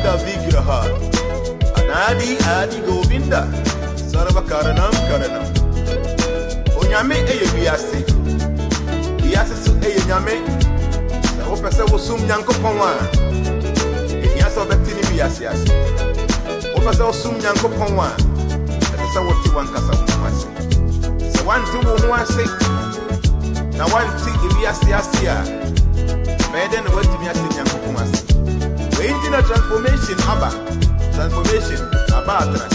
Govinda Vigraha Anadi Adi Govinda Sarva Karanam Karanam Onyame Ayebiafo Biase so Nyame Sa wo pese wo sum Nyankopon a Ehia so betini biase ase wo pese wo sum Nyankopon a pese wo ti wankasa wo ase se wanti wo ho ase na wanti biase ase a meden no watimi ase Nyankopon ase we intina transformation aba atrás.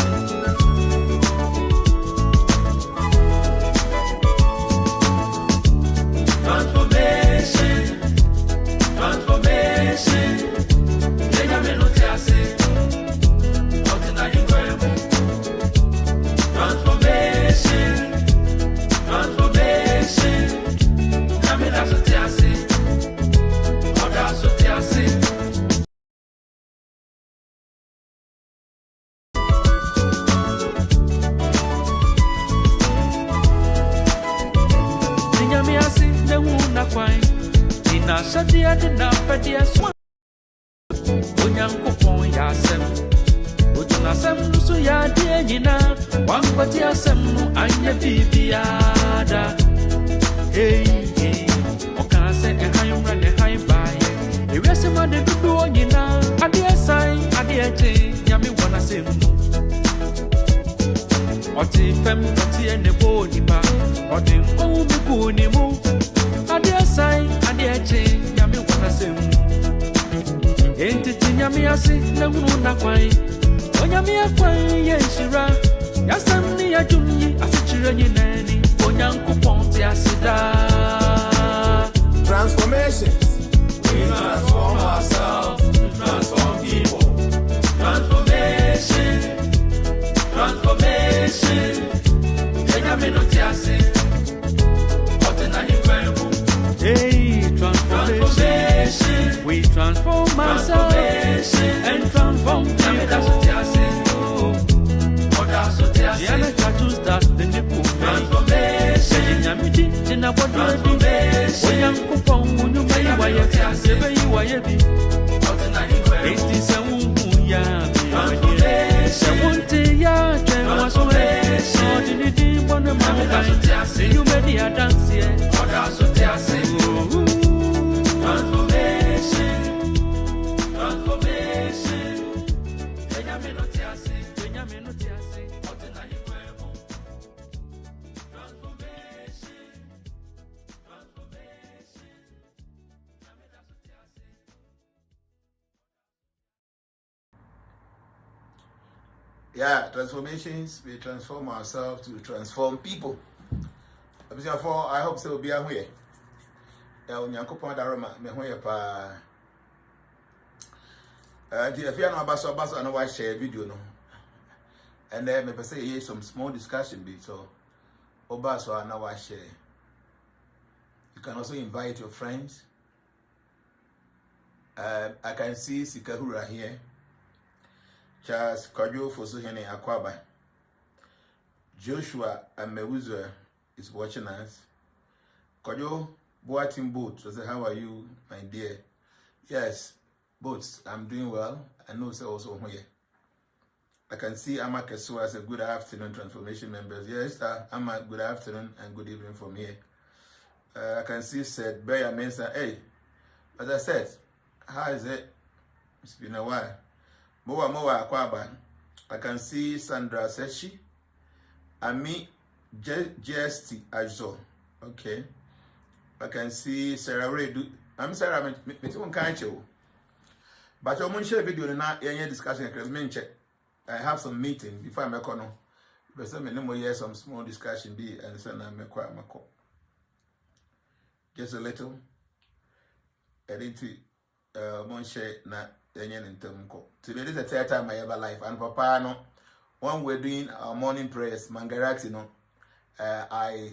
Yeah, transformations, we transform ourselves to transform people. Ayebiafo, I hope so be here. Ya Onyankopon daroma me ho ye pa. If you know about I know I share video no. And then me say here some small discussion bit so obaso I know I share. You can also invite your friends. I can see Sikahura here. Charles Kodjo Fosuhene Akwaba. Joshua Amewuzo is watching us. Kodjo Boating Boat. So say, how are you, my dear? Yes, Boats, I'm doing well. I know so also here. I can see Ama Kesua as a good afternoon transformation members. Yes, Ama, good afternoon and good evening from here. I can see said Beya Mensa. Hey, as I said, how is it? It's been a while. Moa Akwaba. I can see Sandra Seshi. Ami JST Ajo. Okay. I can see Sarah Ray. I'm Sarah. But I'm going to share video na any discussion. I have some meeting before I make on. But some more years some small discussion be and so I make just a little. I need to share na. Today is the third time I ever life, and Papa no. When we're doing our morning prayers, Mangarati no, I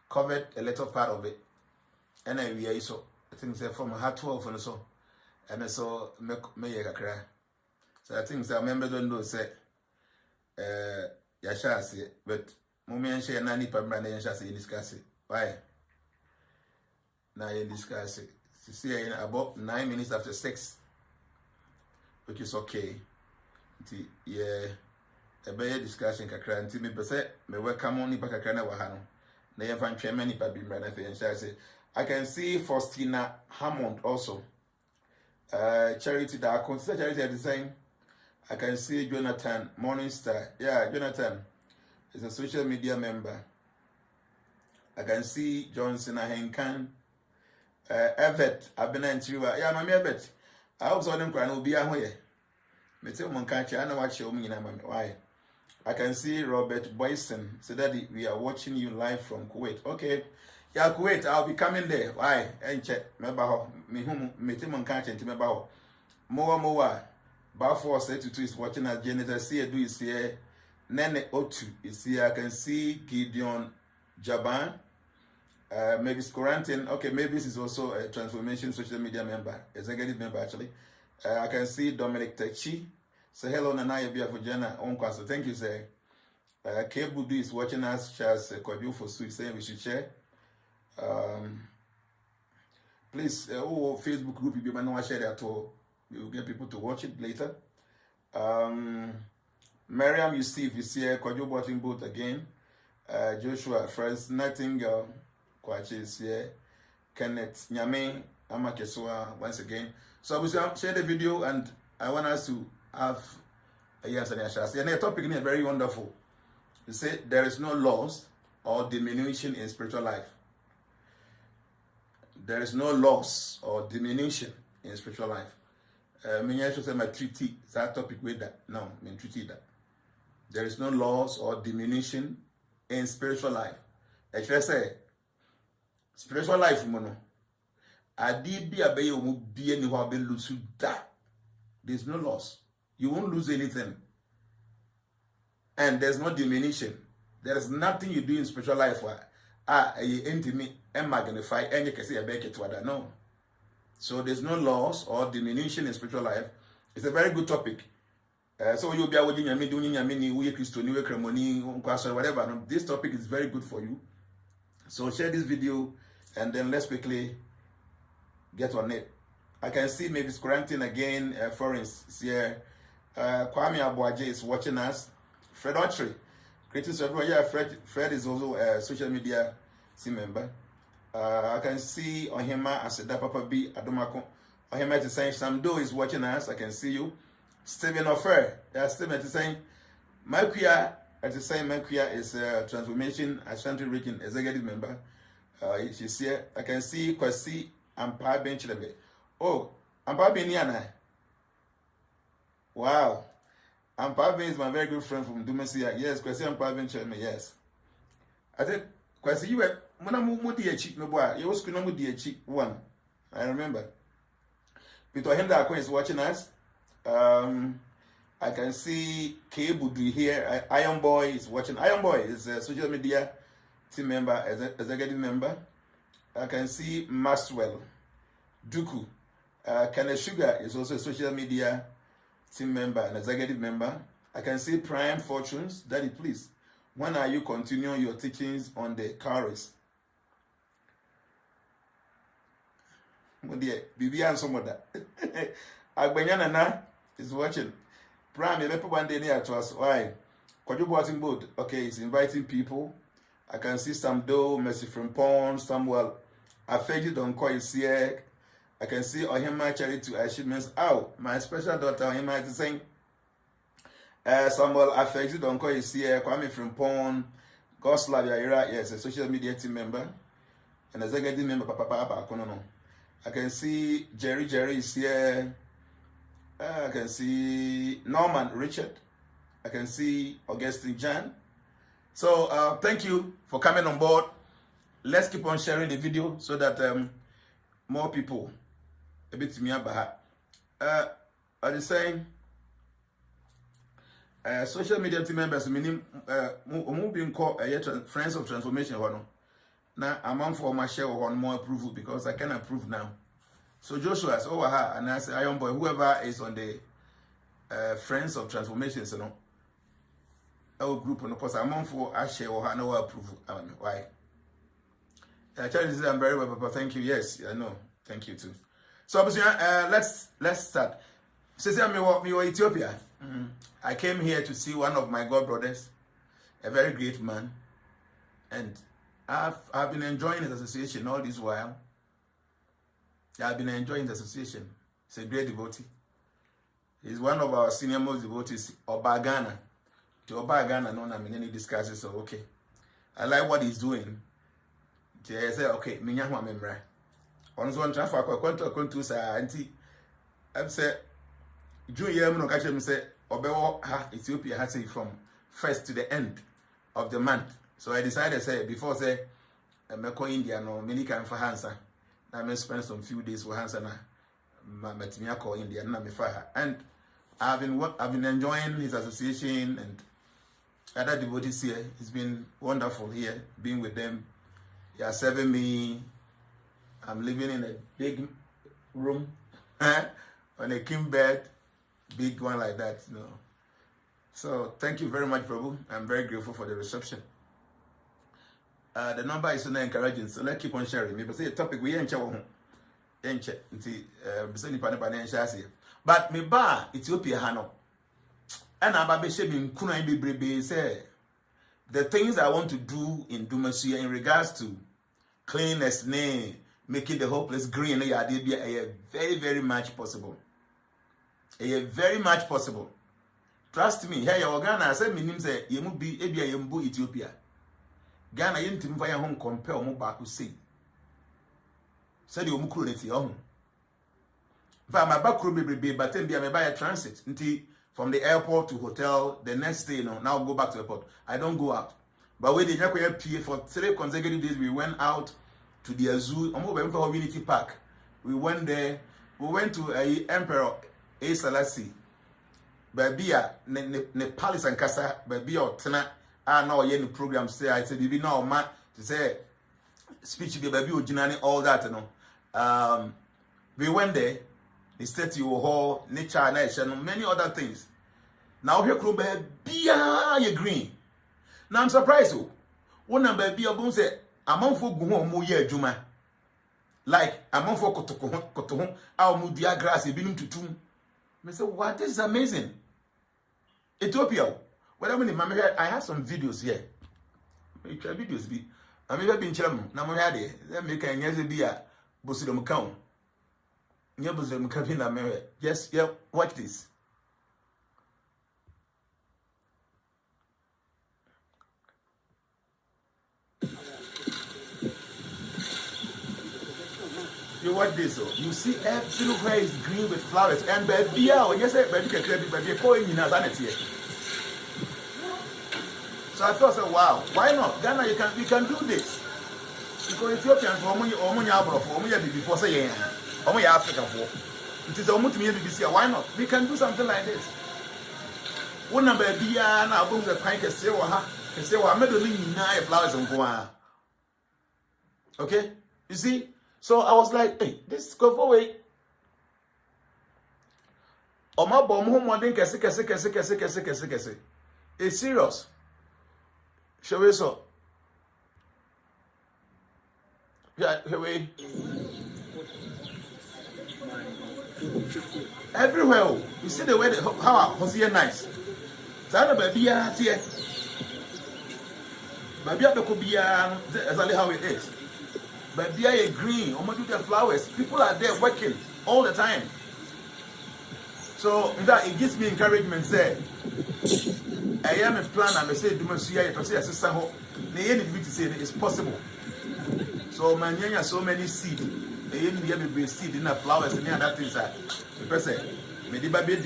covered a little part of it, and I realized so I think from my heart 12 and so, and so me cry. So I think I remember don't know say, Yasha say, but Mummy and Shay Nani Pamran and Shasi discuss it. Why? Now you discuss it. See, about 9 minutes after 6. which is okay. Yeah, a better discussion kakra nti me pese me welcome on nipa kakra na wa ha no. Na ye fan twema nipa bi mra na fe say I can see Faustina Hammond also. Charity da consider Charity at the same. I can see Jonathan Morningstar. Yeah, Jonathan is a social media member. I can see Johnson Ahenkan. Evet, Abena and Chiwa. Yeah, Mammy Evet. I hope so them cry no be a way. Metel Moncachi, I know what show me why. I can see Robert Boyson. So that we are watching you live from Kuwait. Okay. Yeah, Kuwait, I'll be coming there. Why? And check. Mebaho. Me whom Metel Moncachi and Timebaho. Moa. Bafo said to is watching as JNANA. See do is here. Nene Otu is here. I can see Gideon Jaban. Maybe Scorantin. Okay, maybe this is also a transformation social media member, executive member actually. I can see Dominic Techi. Say hello, Nana Ayebiafo Jana Onkwaso. Thank you, sir. Kebudu is watching us. Charles Kwabiu for Sweet saying we should share. Please, Facebook group, if you might not share that at all, we will get people to watch it later. Miriam Yusuf is here. Kwabiu watching both again. Joshua Friends Nightingale. Kwachi is here. Kenneth Nyame Amakeswa once again. So we share the video and I want us to have a yes and a chance. And the topic is very wonderful. You say there is no loss or diminution in spiritual life. There is no loss or diminution in spiritual life. I should say my treaty that topic with that. No, I treaty that. There is no loss or diminution in spiritual life. Actually, I say spiritual life, mono. Adi bi abe yo mu bi ni ho abe lose that. There's no loss. You won't lose anything. And there's no diminution. There is nothing you do in spiritual life where you intimate and magnify and you can say a beke to other. No. So there's no loss or diminution in spiritual life. It's a very good topic. So you'll be able to doing whatever. No, this topic is very good for you. So share this video and then let's quickly get on it. I can see maybe Scorantin again, Florence is here. Kwame Abuaje is watching us. Fred Autry. Greetings to everyone. Yeah, Fred is also a social media team member. I can see Ohima Aseda Papa B Adomako. Ohima is saying Samdo is watching us. I can see you. Stephen Offer. Yeah, Stephen is saying Makuya at the same Makuya is Transformation Ashanti Region executive member. She's here. I can see Kwasi Ampa Benchlebe. Oh, Ampa Beniana. Wow. Ampa Ben is my very good friend from Dumesia. Yes, Kwasi Ampa Benchlebe. Yes. I think Kwasi, you were Mudi no boy. You was Mudi one. I remember. Peter Henda is watching us. I can see Kebudu here. Iron Boy is watching. Iron Boy is a social media team member, executive member. I can see Maxwell Duku. Kenneth Sugar is also a social media team member and executive member. I can see Prime Fortunes. Daddy, please, when are you continuing your teachings on the cowries? Bibi and some of that. JNANA is watching. Prime, you put one day near to us. Why? Quadruple board. Okay, it's inviting people. I can see some dough, Mercy from Pond, Samuel. I fed you don't call it here. I can see Ohima Charity achievements. Oh, my special daughter Ohima is saying. Samuel, I fed you don't call it here. Kwame from Pond, Goslavia Ira, yes, a social media team member, and executive member. Papa, I can see Jerry is here. I can see Norman Richard. I can see Augustine Jan. So thank you for coming on board. Let's keep on sharing the video so that more people a bit me about. I was saying social media team members meaning being called friends of transformation. Now I'm on for my share one more approval because I can approve now. So Joshua is over her and I say Iron Boy, whoever is on the friends of transformation, you know. Our group and of course I'm on for I share or no approval. Why? Charlie says I'm very well, Papa. Thank you. Yes, I know. Thank you too. So obviously, let's start. Since I'm in Ethiopia, I came here to see one of my god brothers, a very great man, and I've been enjoying his association all this while. I've been enjoying the association. He's a great devotee. He's one of our senior most devotees, Obagana. To Obagana, no, I'm in any discussion, so okay. I like what he's doing. I say, okay, minya hwa memra. On one transfer, I want to say, auntie, I've said, Junior, no catch him say, Obewo ha Ethiopia has it from first to the end of the month. So I decided, say, before say, I'm going to India, no, many can for Hansa. I may spend some few days with Hansa na Matimia call India, and I've been enjoying his association and other devotees here. It's been wonderful here, being with them. They are serving me. I'm living in a big room on a king bed, big one like that. You know. So thank you very much, Prabhu. I'm very grateful for the reception. The number is so encouraging, so let's keep on sharing. Maybe say a topic we ain't but me ba Ethiopia hano. And Ababeshe bin kuna ibi say the things I want to do in Dumasia in regards to cleanliness, making the whole place green, very, very much possible. Very much possible. Trust me. Hey, Ghana, I said, meaning say you must be Ethiopia. Ghana, you need to move home compare or back to say. Said you mukuru neti home. But my back room be but then be buy a transit until from the airport to hotel. The next day, now go back to the airport. I don't go out. But when the for 3 consecutive days, we went out to the zoo. We went for Unity Park. We went there. We went to Emperor A. Selassie. Babia, ne Palace and Casa, Babia, Tena. Now any program say I said be now man to say speech be baby JNANA all that we went there. The statue hall, nature nation, many other things. Now here could be you green. Now I'm surprised. One number be a boom say among for go home more year juma. Like among for kotohon, our mudia grass is beginning to tomb. I say, what is amazing? Ethiopia. I have some videos here. Videos be. I may have been chum. Namade. Then make a years be a Busidum count. Nebusum cabin. Yes, yeah, watch this. You watch this, oh. You see everywhere is green with flowers. And baby, when you say baby, baby, calling in Nazareth. So I thought, wow, why not? Ghana, we can do this. Because Ethiopians, before saying, Africa for. It is almost me to why not? We can do something like this. One number be now going to pint and say, I'm not doing 9 flowers and go. Okay? You see? So I was like, hey, this go forward. Oma bomb home one thing, kese. It's serious. Shall we so? Yeah, we everywhere. You see the way how was here nice. Zara baby here. Baby could be exactly how it is. Baby are green, almost the flowers. People are there working all the time. So in fact, it gives me encouragement. Say, I am a plan. I say, do must see a assistant. It's possible. So man, you have so many seeds. You have a seed in the flowers and other things. The person, maybe baby,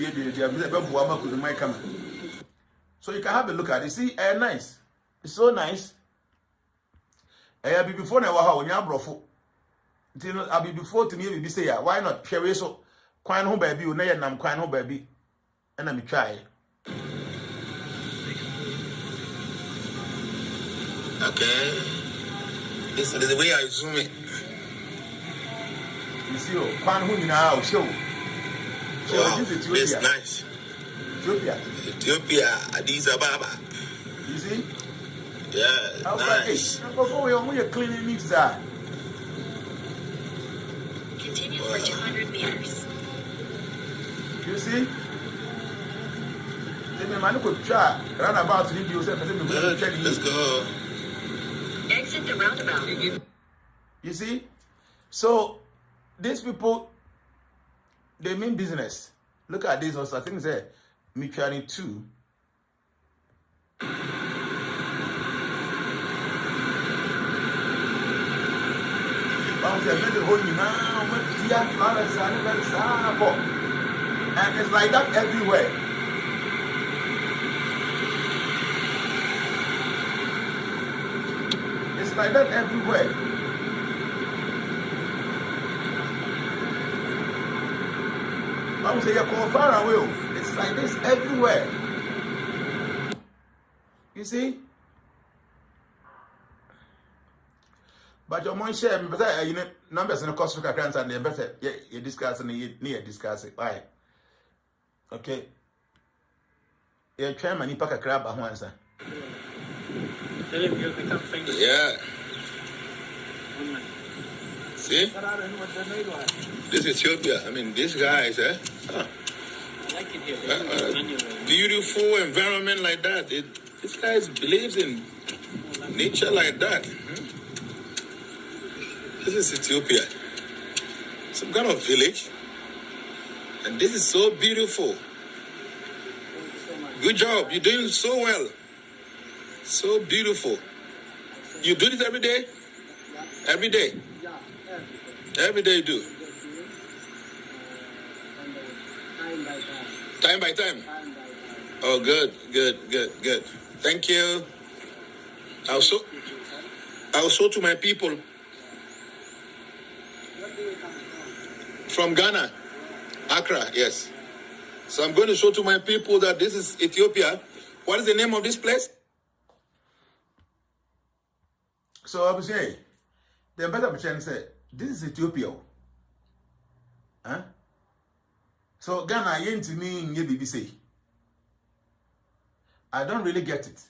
so you can have a look at it. See, nice. It's so nice. I be before now. How you brofo? I be before to me. Be say, why not? Share so. Quite home baby, you know, I'm quite home baby, and I'm try. Okay, this is the way I zoom it. You see, quite home now, show. Wow, it's nice. Ethiopia, Addis Ababa. You see? Yeah, nice. Like, before we only cleaning needs that. Continue for 200 meters. You see? The man could try roundabout video. Let's go. Exit the roundabout. You see? So these people, they mean business. Look at this also. I think it's mutually too. And it's like that everywhere. It's like that everywhere. I would say you're called far away. It's like this everywhere. You see? But your mom share me, but you know, numbers in the cost of a grant and better, you discuss and you discuss it. Why? Okay. You're trying to pack a crab at once. Yeah. See? This is Ethiopia. I mean, these guys, I like it here. Beautiful environment like that. This guy believes in nature like that. This is Ethiopia. Some kind of village. And this is so beautiful. Good job. You're doing so well. So beautiful. You do this every day? Every day? Every day you do? Time by time? Oh, good. Thank you. I'll show to my people. From Ghana, Accra, yes. So I'm going to show to my people that this is Ethiopia. What is the name of this place? So I was saying, the better chance say, this is Ethiopia. Huh? So Ghana, you to me in BBC. I don't really get it.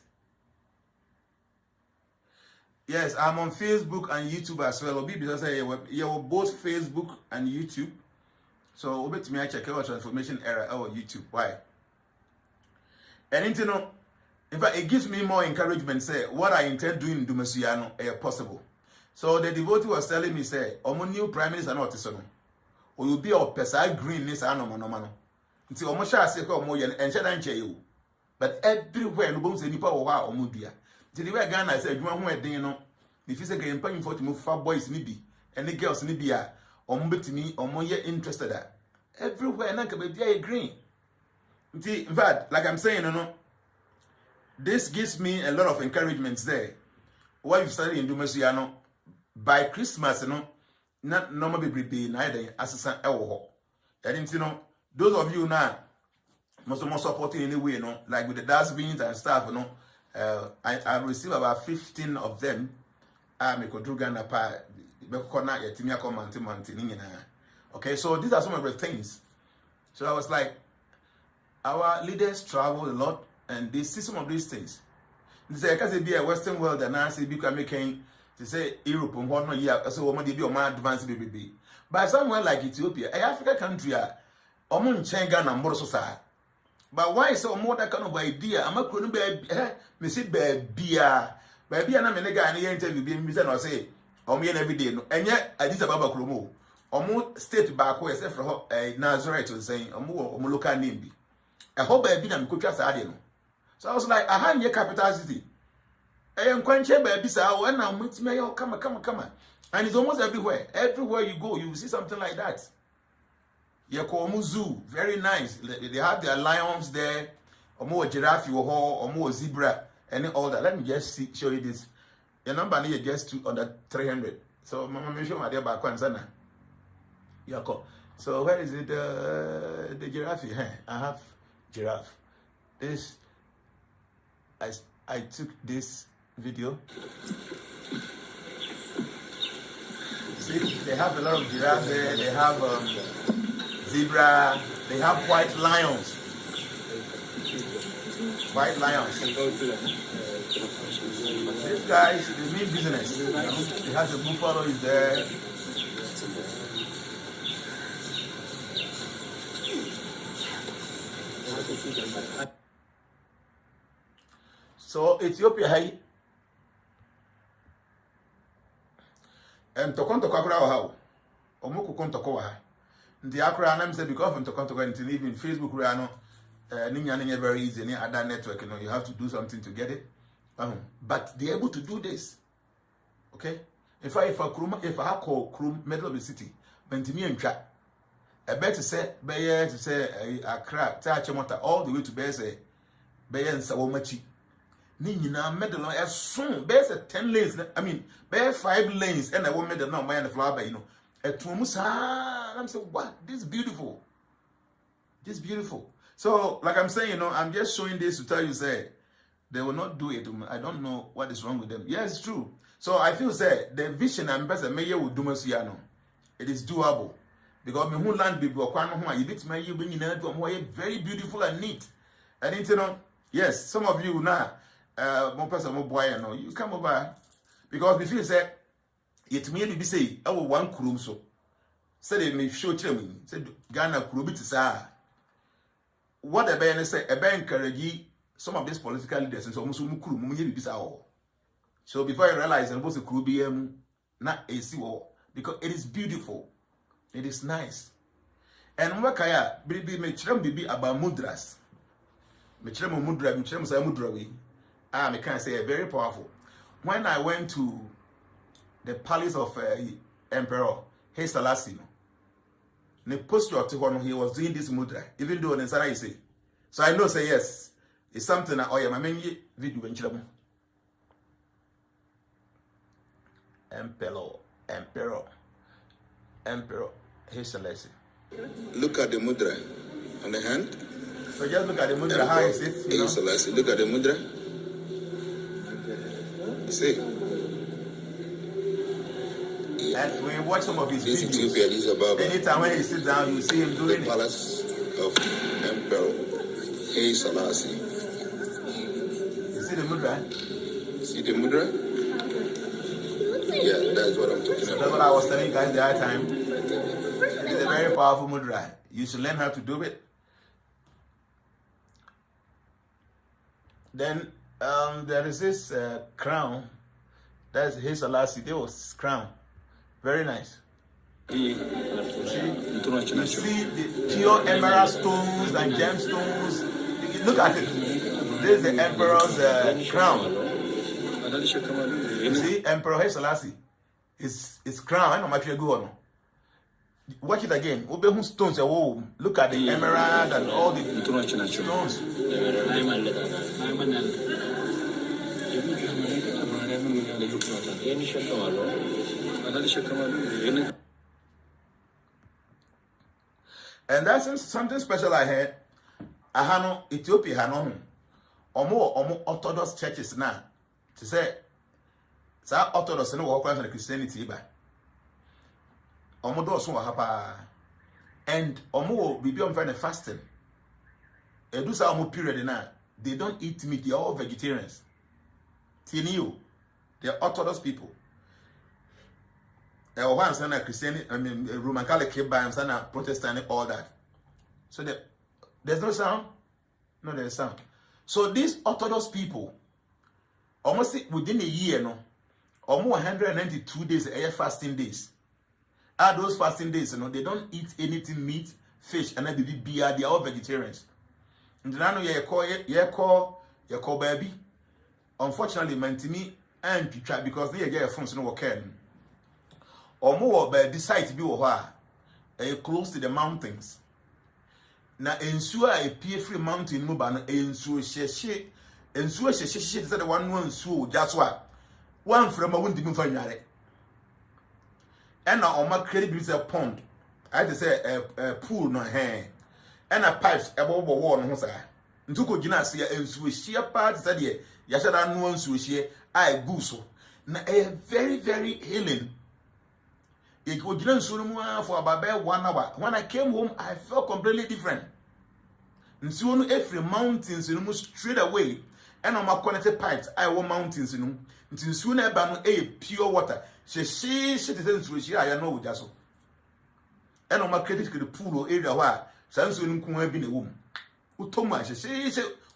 Yes, I'm on Facebook and YouTube as well. Because you're both Facebook and YouTube. So over to me, I check out transformation era or YouTube. Why? And you know, in fact, it gives me more encouragement. Say what I intend doing in Dumasiano possible. So the devotee was telling me, say, Omo new prime minister not so. Or you'll be a Pesai green this no. Until almost shall say, and shall you. But everywhere, no bones any power or Mudia. Till the way Ghana said, you want you know, if you say campaign for to move far boys nibi and the girls nibia, or to me, or more yet interested at everywhere, and I can be green. In fact, like I'm saying, you know, this gives me a lot of encouragement there. What you study in Dumasiano by Christmas, you know, not normal be neither assistant elwo. And you know, those of you now must more supporting anyway, you know, like with the dustbins and stuff, you know. I received about 15 of them. Okay, so these are some of the things. So I was like, our leaders travel a lot and they see some of these things. They say, because it be a Western world and I say, because making to say Europe and what no year, so woman be a more advanced baby. But somewhere like Ethiopia, an African country, Omun Chenga and Morososa. But why so more that kind of idea? I'm a couldn't be Missy Bear. Baby, and I'm a nigga and interview being Miss and say, me every day. And yet, I did a Baba Chromo. Almost state back where except for Nazareth was saying, local name. I hope baby, I'm could just add. So I was like, I had your capital city. I am quite baby, so when I'm with me, come on. And it's almost everywhere. Everywhere you go, you see something like that. Yakomu Zoo, very nice. They have their lions there, or more giraffe, or more zebra, and all that. Let me just show you this. Your number here gets to under 300. So, Mama, make sure my dear back one sana. Yako. So, where is it? The giraffe? I have giraffe. This, I took this video. See, they have a lot of giraffe there. They have zebra. They have white lions. White lions. These guys, they mean business. You know? It has a buffalo is there. So Ethiopia hai ntoko akura wa ha o omukoko ntoko wa ha ndi akura na say because of ntoko until even Facebook we are no ninya very easy any other network, you know, you have to do something to get it. But they're able to do this. Okay? If I call Krum, middle of the city, mentimi and chat. I bet to say Accra, Tachimota, all the way to Bese, Bayer and Sawomachi. Nina middle as soon, Bears 10 lanes, I mean, bear 5 lanes, and I won't make the no man the flower, you know. At Tumusa, I'm saying, what? This is beautiful. This is beautiful. So, like I'm saying, you know, I'm just showing this to tell you, say, they will not do it. I don't know what is wrong with them. Yes, it's true. So, I feel, say, the vision and best mayor will do Masiano. It is doable. Because me who land people, you bit my you bring in very beautiful and neat. And you know, yes, some of you now, more person, more boy, you know, you come over. Because if you say, it may be say, I will one krum so. Say they may show me, say, Ghana kurubit sa. What a ban say, a ban encourage some of these political leaders and so on. So before I realize I'm supposed to Krubium, not a war, because it is beautiful, it is nice. And Wakaya, baby, me bibi about mudras. Me mudra, I can say very powerful. When I went to the palace of Emperor Haile Selassie, the posture to one he was doing this mudra, even though in Sarah say. So I know say yes, it's something that my main video in Chilamo. Emperor Haile Selassie. Look at the mudra on the hand. So just look at the mudra, how is it? Haile Selassie. Look at the mudra. You see? And when you watch some of his This videos, Ethiopia, this is about anytime when he sits down, you see him doing the palace of Emperor Haile Selassie. You see the mudra? See the mudra? Yeah, that's what I'm talking That's about. what I was telling you guys the other time. It is a very powerful mudra. You should learn how to do it. Then there is this crown. That's his Selassie. There was crown. Very nice. You see the pure emerald stones and gemstones. Look at it. This is the emperor's crown. You see, Emperor Haile Selassie. His crown. I know my go on. Watch it again. Obe stones. Look at the emerald and all the stones. And that's something special I had. I had no Ethiopia had no omo Orthodox churches now. To say, sa Orthodox no work on Christianity ba. Omo do so hapa. And omo bibi on find fasting. E do sa omo period na. They don't eat meat. They are all vegetarians. Tinio, they are Orthodox people. There are ones that are Christian, Roman Catholic, and Protestant, all that. So there's no sound. No, there's sound. So these Orthodox people, almost within a year, no, almost 192 days, fasting days. Are those fasting days, you know, they don't eat anything meat, fish, and then beer. They are all vegetarians. And then you call baby. Unfortunately, mantimi and picture because they get from no working. Or more by the site be close to the mountains. Now ensure a peer free mountain mobile ensure she is the one so that's why one from a wouldn't even find it. And now on my credit is a pond. I just say a pool no hand and a pipes above the wall on her. Ntuko gina se ensure she part said ye yashada no ensure she I guso. Na a very very healing. It was for about 1 hour. When I came home, I felt completely different. And so every mountains straight away. And on my connected pipes, I want mountains until soon I ban a pure water. She citizens which I know just and on my credit to the pool area where Sanson could have been a womb. utoma she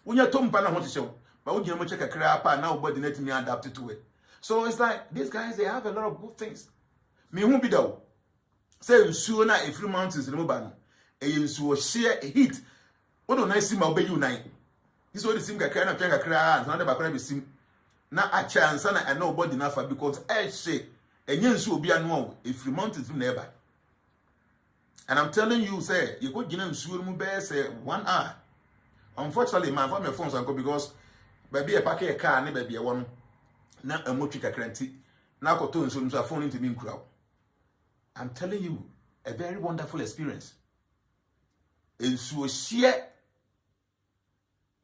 unya tompa na ho hye but we mo check a crap now body net me adapt to it. So it's like these guys, they have a lot of good things. Me who be though say nsuo na every mountains no ba no e nsuo share a heat. What do I see my obey you nine? This what the sim kakra na twa kakra and na ba kra be sim na a chance na and nobody na fa because I say enye nsuo bi anu every mountains no eba. And I'm telling you, say, you go gina nsuo mu be say 1 hour. Unfortunately, my phone's uncle because baby a pack a car, ne baby a one na a mochi kakranti. Na ko to nsuo so phone into me crowd. I'm telling you, a very wonderful experience. Nsuo share.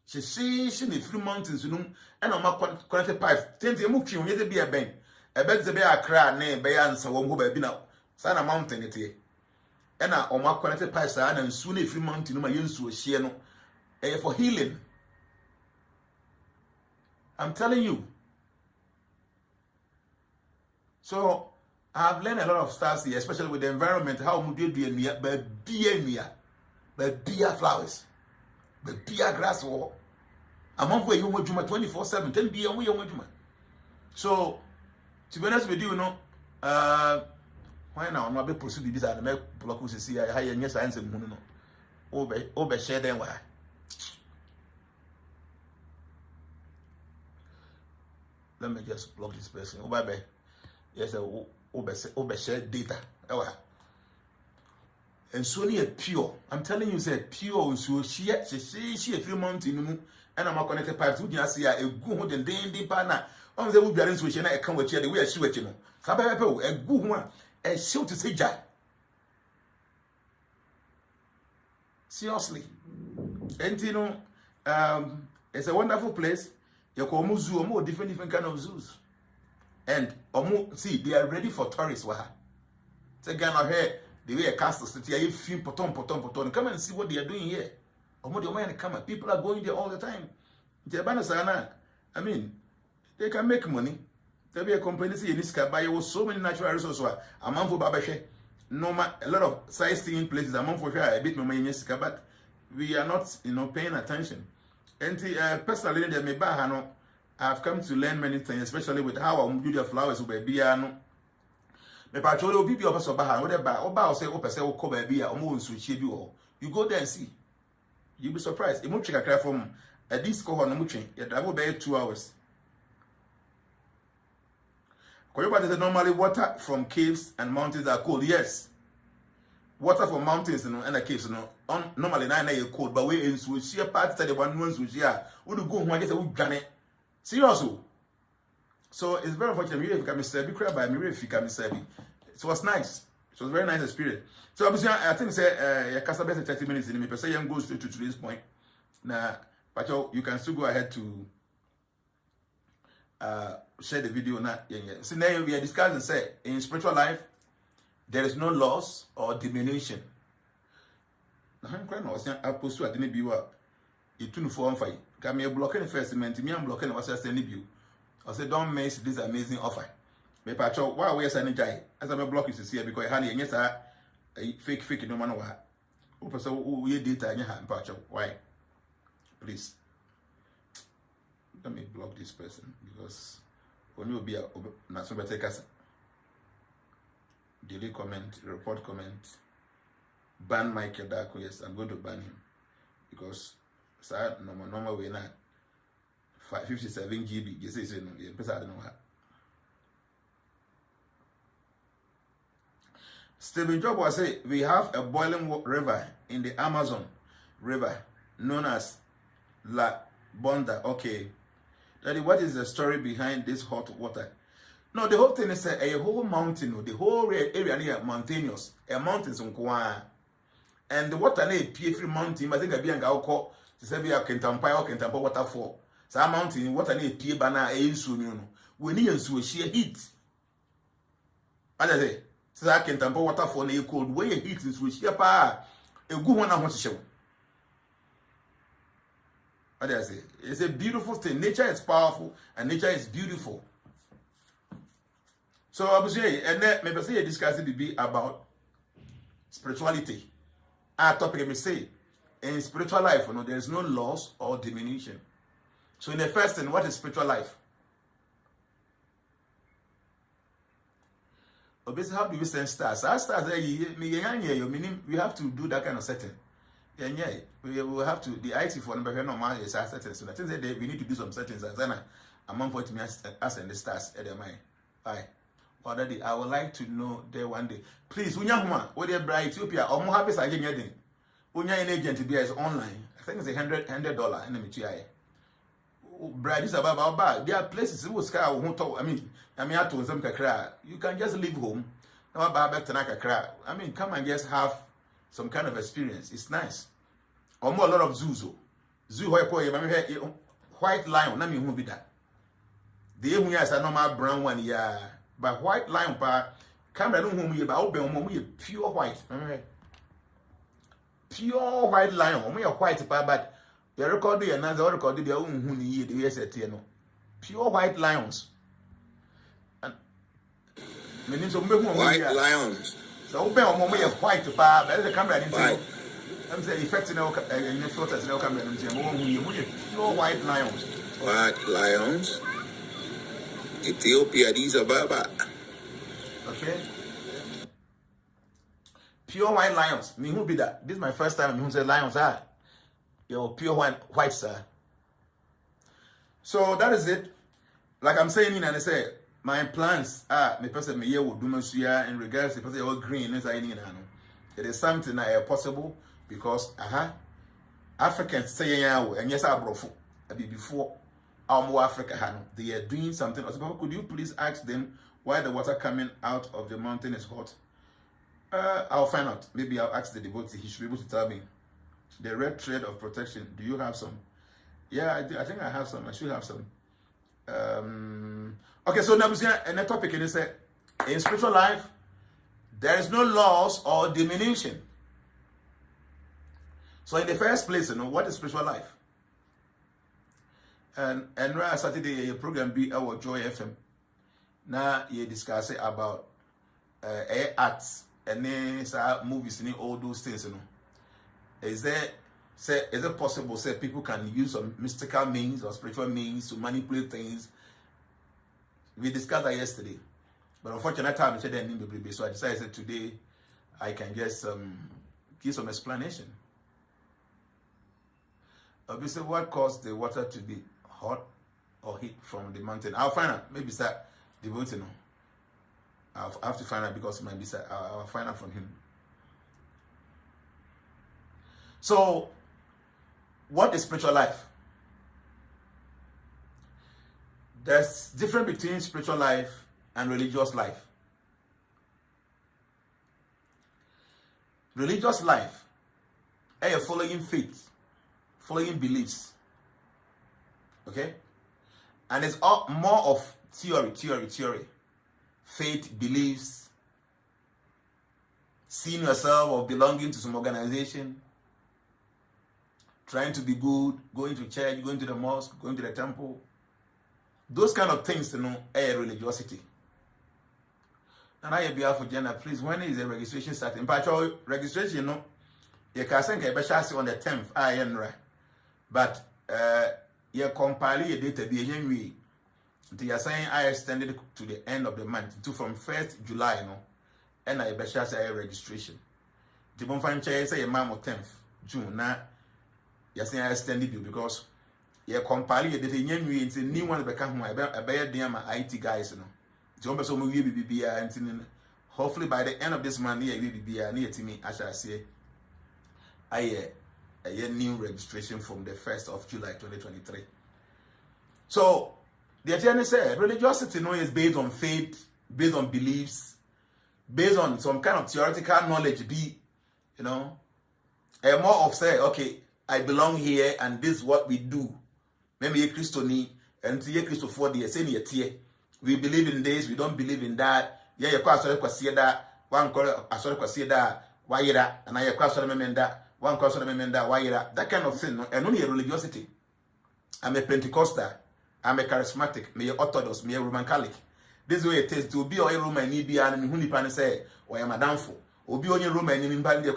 She the 3 mountains no and on my connected pipes. Tenti mu twi onye de be a ben. E be ze be akra na be ya nsa wo mu ba bi na sana mountain it here. And on my connected pipes and soon if you mountain no my yensu share no for healing. I'm telling you. So I've learned a lot of stuff here, especially with the environment, how we do beer flowers, beer grass war. I'm on for you 24/7, 10 beer we on. So to be honest with you, why now not be proceed this and make block we see how your science and no over share them why let me just block this person yes over share data and so near pure. I'm telling you, say pure so she a few months in and I'm connected pipe to just see a good and then partner on the wood balance which I come with the way I see what you know a good one. A show to say Jack. Seriously. And you know, it's a wonderful place. You call zoo, more different kind of zoos. And see, they are ready for tourists. Say Ghana here, the way a castle city, I feel poton. Come and see what they are doing here. People are going there all the time. I mean, they can make money. There be a company in this buy so many natural resources. A man for Babashe, a lot of sightseeing places. A man for sure a bit more money in but we are not, paying attention. And personally, I've come to learn many things, especially with how I do the flowers with Biano. Me patrol will be your person behind whatever. Oba say, "Oh, baby, I'm going to switch you." You go there and see. You'll be surprised. You must check a craft from a disco on the muching. That will be 2 hours. Normally water from caves and mountains are cold. Yes. Water from mountains and the caves, normally 9 are cold, but we in Swiss part that the one ones which are would go when I get a wood gun. Seriously. So it's very unfortunate. If you can be by me, if you can be it was nice. It was a very nice experience. So obviously, I think say your customer 30 minutes in me, per se, you go straight to today's point. Now, but you can still go ahead to share the video now. So now we are discussing say in spiritual life there is no loss or diminution. I'm crying now. I post to at any viewer. You tune for on fire. Can me blocking the first cement. Me I'm blocking what's just any view. I say don't miss this amazing offer. Me patcho why we are sending jai as I'm a block you to see because honey yes I fake no man what. Who person who you data in your hand patcho why? Please. Let me block this person because when you be a national takers delete comment, report comment, ban Michael Darko. Yes, I'm going to ban him because normal way now 557 GB. Yes, it's no. I don't know how. Stephen Job was say we have a boiling river in the Amazon River known as La Bonda. Okay. Daddy, what is the story behind this hot water? No, the whole thing is a whole mountain, the whole area near mountainous, a mountains on Kwa. And the water near P3 mountain, I think I be an alcohol to say we are Kentampa waterfall. So a mountain, water near P Bana, a soon, we need to sheer heat. And I say, so I Kentampa waterfall near cold way heat is with sheer power. A good one I want to show. What do I say? It's a beautiful thing. Nature is powerful and nature is beautiful. So I was saying, and then maybe discussing the be about spirituality. Our topic, let me say, in spiritual life, there is no loss or diminution. So in the first thing, what is spiritual life? Obviously, how do we send stars? Our stars, meaning we have to do that kind of setting. We will have to, the IT for number normal is our settings. So that is that we need to do some settings. And then I'm on point to me as and the stars at the mind. Aye. Already, I would like to know there one day. Please, Unyahuma, where they buy Ethiopia, or more happy again getting. Unya in agent to be as online. I think it's $100 in the MTI. Brad is about bad. There are places who sky won't talk. I mean, I told them to cry. You can just leave home. No about back to cry. I mean, come and just have some kind of experience. It's nice. Or more a lot of zoos. Zoo white lion. I mean, who be that? The who has a normal brown one, yeah. But white lion, camera don't whom you about open pure white. Pure white lion. We are white, but the record and another record their own who need the USAT. Pure white lions. And meaning some white lions. So open on way of white to bar, but the camera didn't. I'm saying effects in the photos in the camera and pure white lions. White lions. Ethiopia, these are Baba. Okay. Pure white lions. Me who be that? This is my first time who say lions are. You're pure white, sir. So that is it. Like I'm saying, and I say my plans are me person me here will do my in regards to person all green is I need. It is something that is possible because Africans say and yes I brought before our Africa they are doing something. Could you please ask them why the water coming out of the mountain is hot? I'll find out. Maybe I'll ask the devotee. He should be able to tell me. The red thread of protection. Do you have some? Yeah, I do. I think I have some. I should have some. Okay, so now the topic is in spiritual life, there is no loss or diminution. So in the first place, what is spiritual life? And right Saturday, a program be our Joy FM. Now you discuss about arts and then movies and all those things, Is it possible say people can use some mystical means or spiritual means to manipulate things? We discussed that yesterday, but unfortunately time I said that didn't be so I decided today I can just give some explanation. Obviously, what caused the water to be hot or heat from the mountain? I'll find out. Maybe start devoting. I'll have to find out because maybe I'll find out from him. So, what is spiritual life? There's difference between spiritual life and religious life. Religious life, you're following faith, following beliefs. Okay? And it's more of theory. Faith, beliefs, seeing yourself or belonging to some organization, trying to be good, going to church, going to the mosque, going to the temple. Those kind of things, religiosity. And Ayebiafo JNANA, please, when is the registration starting? But registration, you can send a on the 10th, but you compile your data be January. They are saying I extended to the end of the month, to from 1st July, and I say registration. The bonfire say a mom 10th June now. Yes, I extended you because you compile your data into new one become my IT guys, and hopefully by the end of this month, near to me, I shall say, a new registration from the 1st of July 2023. So, the attorney said religiosity is based on faith, based on beliefs, based on some kind of theoretical knowledge, more of say, okay, I belong here and this is what we do. Maybe a Christian and a Christian for the same we believe in this, we don't believe in that. Yeah, you quite sorry that one call a sort of that, why that, and I quite sorry that one call that, why that kind of thing, and only a religiosity. I'm a Pentecostal, I'm a charismatic, me Orthodox, me a Roman Catholic. This way it is to be a Roman need be an who say, or I am a downfall, or be only Roman in Bandia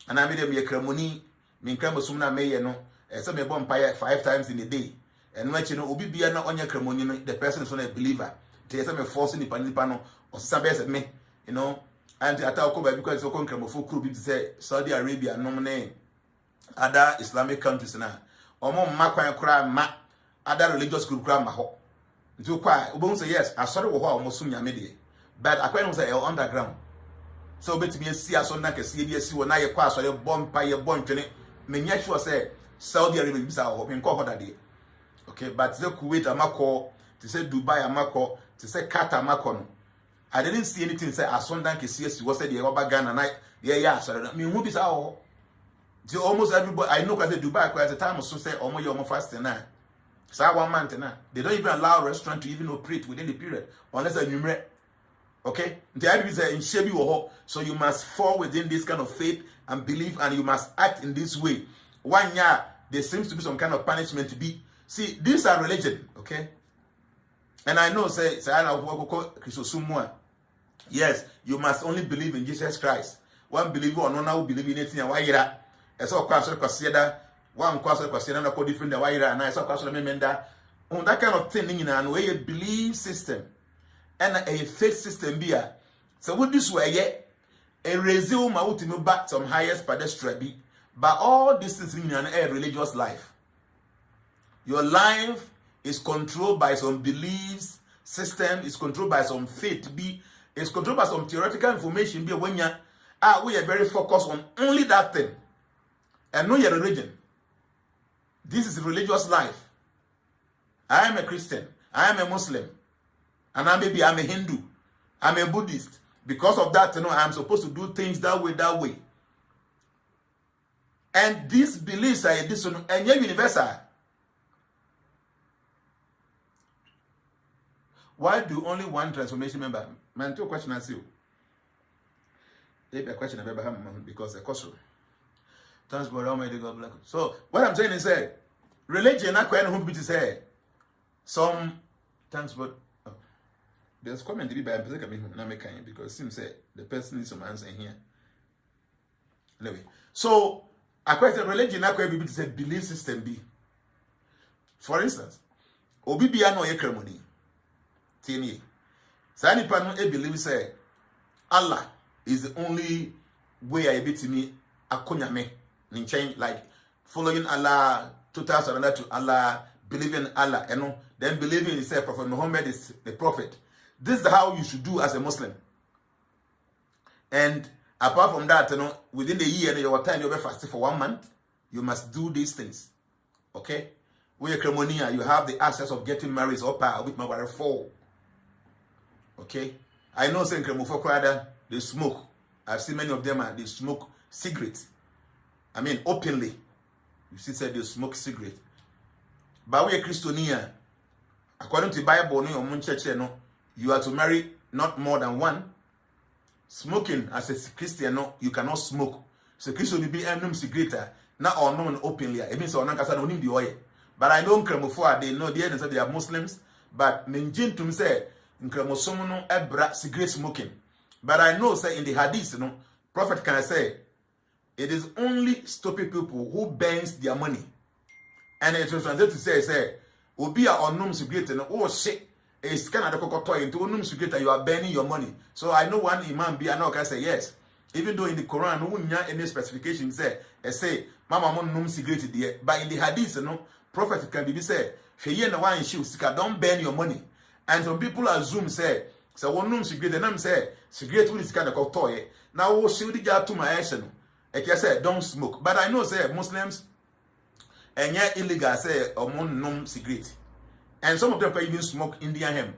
and I made a ceremony. me kramasum na meye no say me bon pay 5 times in a day and when you know obi bia na onye kramoni no the person is not a believer they say me force nipa no or say me you know and atako ba because so kon kramofo kru bi say Saudi Arabia no ne other Islamic countries na omo makwan kra ma other religious group kra ma ho nti kwa obon say yes asori wo ho a omo sum nyame de but akwan no say underground so betimi asi aso na kese bi asi wo na ye kwa asori bompa ye bontwene menya sure say Saudi Arabia bisa ho me nko ho dade okay but the Kuwait amako to say Dubai amako to say Qatar amako no I didn't see anything say asondan kese asi wo say the oba Ghana na ye ya asori me hu bisa ho the almost everybody I know because Dubai at the time so say omo ye omo fasting na so 1 month na they don't even allow restaurant to even operate within the period unless a numere. Okay, the idea is in shebi wo, so you must fall within this kind of faith and belief, and you must act in this way. 1 year there seems to be some kind of punishment to be. See, these are religion, okay? And I know say yes, you must only believe in Jesus Christ. One believer or no believe in anything. Why that? I saw consider one consider no different than why and I saw memenda. On that kind of thing in an way a belief system. And a faith system be so what this way a resume out to back some highest pedestrian be but all this is in an religious life. Your life is controlled by some beliefs system, is controlled by some faith be, is controlled by some theoretical information be when you we are very focused on only that thing and know your religion. This is religious life. I am a Christian, I am a Muslim. And maybe I'm a Hindu, I'm a Buddhist. Because of that, I'm supposed to do things that way. And these beliefs are this one, and yet universal. Why do only one transformation member? Man, 2 questions ask you. Maybe a question of Abraham because the question. Thanks for Almighty God bless. So what I'm saying is that religion not quite who be to say some thanks for. There's comment to be by a person because it seems that the person needs some answer here. Anyway, so I question religion not quite be to say belief system be. For instance, Obi bia no ye kremoni. Tieni. Sani pano e believe say Allah is the only way I beat me akonya me. Change like following Allah, total surrender to Allah, believing in Allah, then believing in say Prophet Muhammad is the prophet. This is how you should do as a Muslim. And apart from that, within the year, your time you'll be fasting for 1 month. You must do these things. Okay? With your Cremonia, you have the access of getting married or power with my wife 4. Okay? I know saying Cremofo they smoke. I've seen many of them they smoke cigarettes. I mean openly. You see said they smoke cigarette. But we are Christiania. According to the Bible, no church, you are to marry not more than 1. Smoking as a Christian, you cannot smoke. So Christian will be a cigarette, not or known openly. It means on the oil. But I know Cremofo, they know they are Muslims, but Minjin to say in Cremosomono ebra cigarette smoking. But I know say in the hadith, Prophet can say it is only stupid people who burns their money. And it was translated to say, Obi are unknown cigarette and oh shit. It's kind of the cocoa into unum secret you are burning your money. So I know one imam be can say yes. Even though in the Quran, no any specification say Mama mon num cigarette there. But in the hadith, prophet can be said, She no one shoes, don't burn your money. And some people assume say, so one num cigarette, and I'm say cigarette will is kind of toy. Now what should get to my action? I can say don't smoke. But I know say Muslims and yet illegal say or mon num cigarette. And some of them can even smoke Indian hemp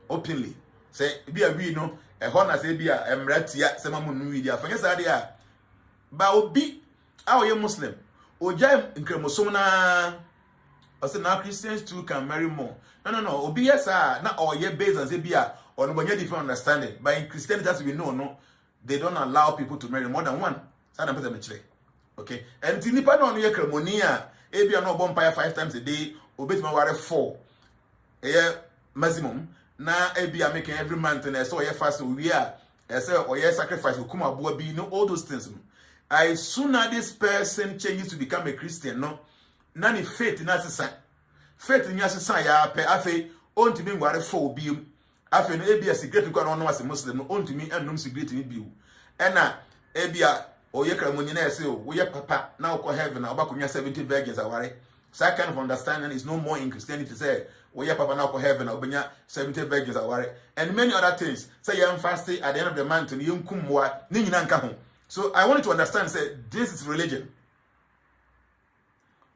openly. Say, be a we know, a honor say be a emratia, some of media. For yes, idea. But Obi, our Muslim, Ojam in Cremosona, or say now Christians too can marry more. No. Obi, yes, not all year based on Zebia, or no one different understanding. But in Christianity, as we know, they don't allow people to marry more than 1. Okay, and Tinipa no year Cremonia, Abia no bonfire 5 times a day, Obey my water 4. Maximum na ebia making every month and so fast we are say or sacrifice will come aboard be all those things as soon as this person changes to become a Christian, no, none faith in us. Faith in us, ya pe afe, on to me, what a four beam. Afe, no, be a secret to go on as a Muslim, on to me, and no secret in view. And now, Ebia, or Yakra Munina, say, we are papa, now call heaven, about 70 virgins away. So that kind of understanding is no more in Christianity to say, we are papa now call heaven, or 70 virgins away. And many other things. Say, I'm fasting at the end of the month, and you come what, Ninankahu. So I want you to understand, say, this is religion.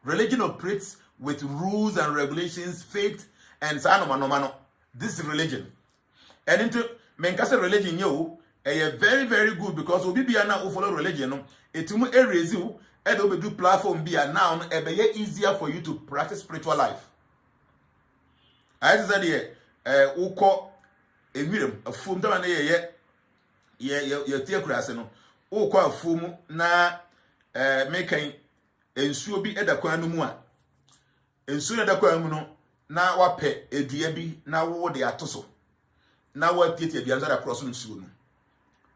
Religion operates with rules and regulations, faith, and sanomano. This is religion. And into Menkasa religion, you are very, very good because we be now follow religion. It will erase you, and will do platform be a noun, and be easier for you to practice spiritual life. I said here, Uko, a medium, a full time, your tear crassino, Uko, a fumu, na making ensuo bi edakwa no mu a ensuo edakwa mu no na wape edua bi na wo de atoso na watietie bia nzara cross nsuo no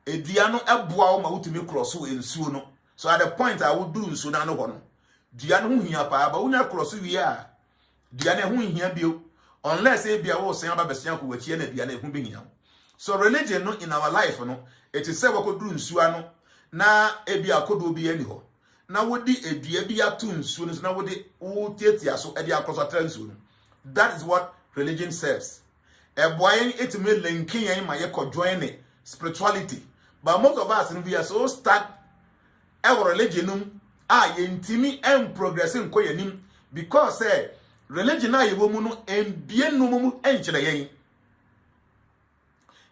edua no eboa wo ma wutumi cross ensuo no so at the point I would do nsuo na no ho no dua no ho hia pa ba wonya cross wi a dua na ho hia bio unless e bia wo sen aba besia ko wachie na dua na ho bi hia so religion no in our life no it is say we ko do nsuo ano na e bia kodo bi ani ho na wodi edua bi atu nsuo no na wodi wo tietia so e dia akroso transuo no. That is what religion serves. A boy it may linking in my join spirituality. But most of us we are so stuck our religion intimi and progressing koyanim because religion na yewomu no embie no mu enchire yen.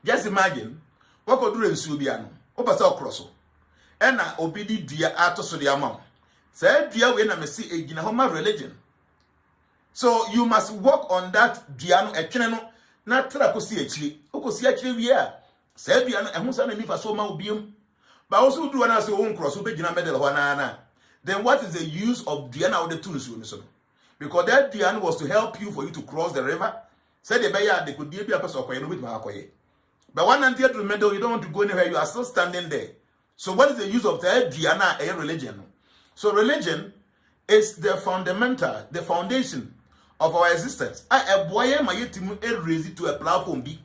Just imagine what could do nsuo bia no obasa okroso ena obidi dia atoso dia mam say dia we na mesi egina homa religion. So you must work on that dia no etwene no na tra kosi akire okosi akire wi a say dia no ehun sa na nifa so ma obiem ba also do na say won cross obegina medal ho na then what is the use of dia na the tools you so because that dia was to help you for you to cross the river say the beya they could be a person okoye no bit ma akoye but one and the medal you don't want to go anywhere you are still standing there. So what is the use of the Diana a religion? So religion is the fundamental, the foundation of our existence. I boy my yetimu raise it to a platform B.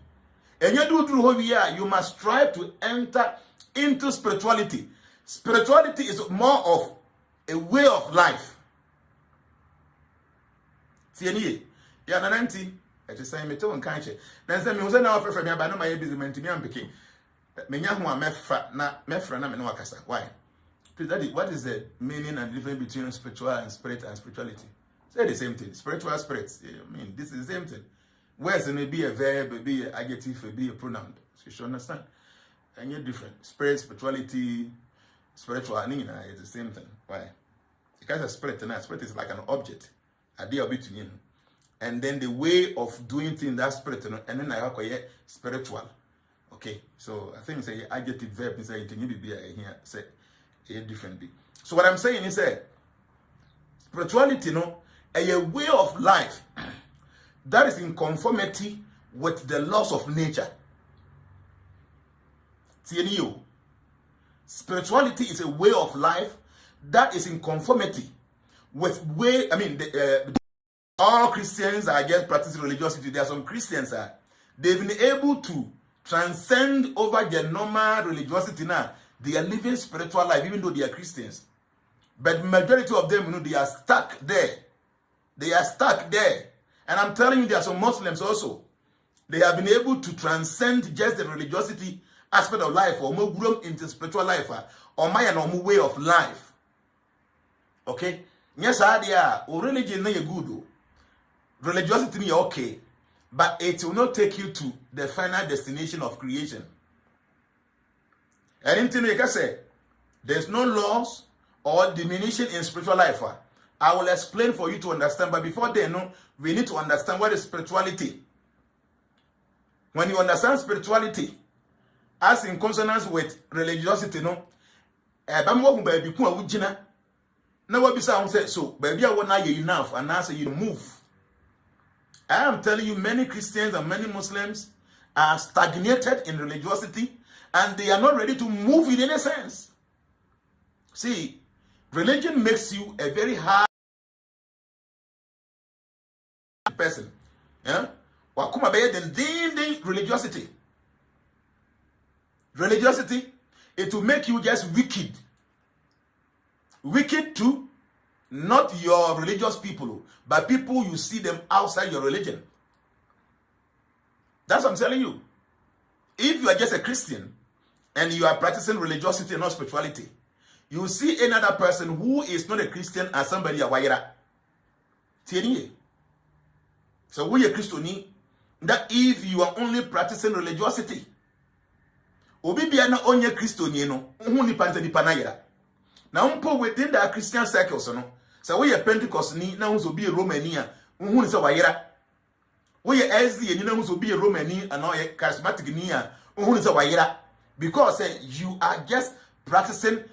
And you do through here, you must strive to enter into spirituality. Spirituality is more of a way of life. See, yeah, nanti. It is saying me to unkanche. Then say me was na offer me aba no my busy man to me am picking. Menya ho mefra na me no akasa. Why? Please, Daddy, what is the meaning and difference between spiritual and spirit and spirituality? Say the same thing. Spiritual spirits. I mean, this is the same thing. Where's may be a verb, be an adjective, be a pronoun. So you should understand. And you're different. Spirit, spirituality, spiritual, it's the same thing. Why? Because a spirit is like an object. A deal between you. And then the way of doing things that spirit, and then I have spiritual. Okay, so I think say adjective verb is it need be here say a different be. So what I'm saying is spirituality a way of life that is in conformity with the laws of nature. Spirituality is a way of life that is in conformity with all Christians are just practicing religiosity. There are some Christians they've been able to transcend over their normal religiosity now. They are living spiritual life even though they are Christians. But majority of them, they are stuck there. They are stuck there. And I'm telling you, there are some Muslims also. They have been able to transcend just the religiosity aspect of life or more grown into spiritual life or my normal way of life. Okay? Yes, they are. Religion is good. Religiosity is okay. But it will not take you to the final destination of creation. Anything you can say, there's no loss or diminution in spiritual life. I will explain for you to understand, but before then, we need to understand what is spirituality. When you understand spirituality, as in consonance with religiosity, so baby, I want you enough, and now say you move. I am telling you, many Christians and many Muslims are stagnated in religiosity and they are not ready to move in any sense. See, religion makes you a very hard person. Yeah? Wakuma be den religiosity. Religiosity, it will make you just wicked. Wicked to not your religious people, but people you see them outside your religion. That's what I'm telling you. If you are just a Christian and you are practicing religiosity and not spirituality, you see another person who is not a Christian as somebody a wayera. So we are Christian, that if you are only practicing religiosity, obi bia na onye Christian no, hu ni pante di panayera. Na umpo within the Christian circles no, so we are Pentecost ni na hu so be Romani a, hu ni se wayera. We are SD ni na hu so be Romani and or charismatic ni a, hu ni se wayera. Because you are just practicing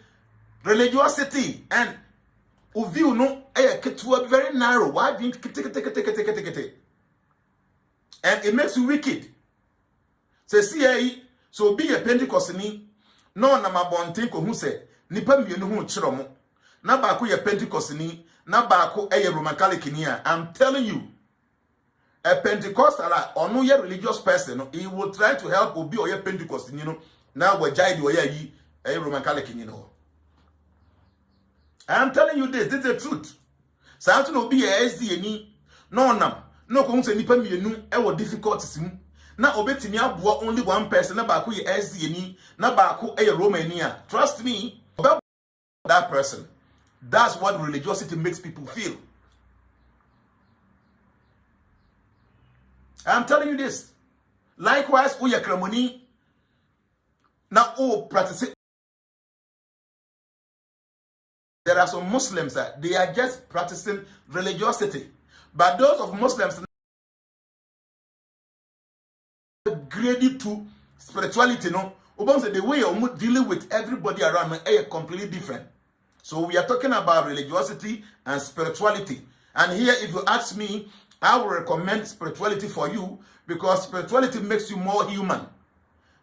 religiosity and uviu no ketua very narrow. Why being and it makes you wicked. So be a Pentecost ni no na mabonten ko hu se nipa mienu hu chiro mo na ba ko ye Pentecost ni na ba ko Roman Catholic ni a. I'm telling you, a Pentecostal or no ye religious person, he will try to help obi or ye Pentecost ni no now we jai do ye Roman Catholic ni no. I'm telling you this is the truth. Something no be a SD ni no nam no ko hu se nipa mienu e difficulties mu na obetimi aboa only one person na ba ko ye SD ni na ba ko Romani a. Trust me, that person. That's what religiosity makes people feel. I'm telling you this. Likewise, we are Kramoni. Now, practice. There are some Muslims that they are just practicing religiosity. But those of Muslims graded to spirituality, no. The way you're dealing with everybody around me is completely different. So we are talking about religiosity and spirituality. And here, if you ask me, I will recommend spirituality for you because spirituality makes you more human.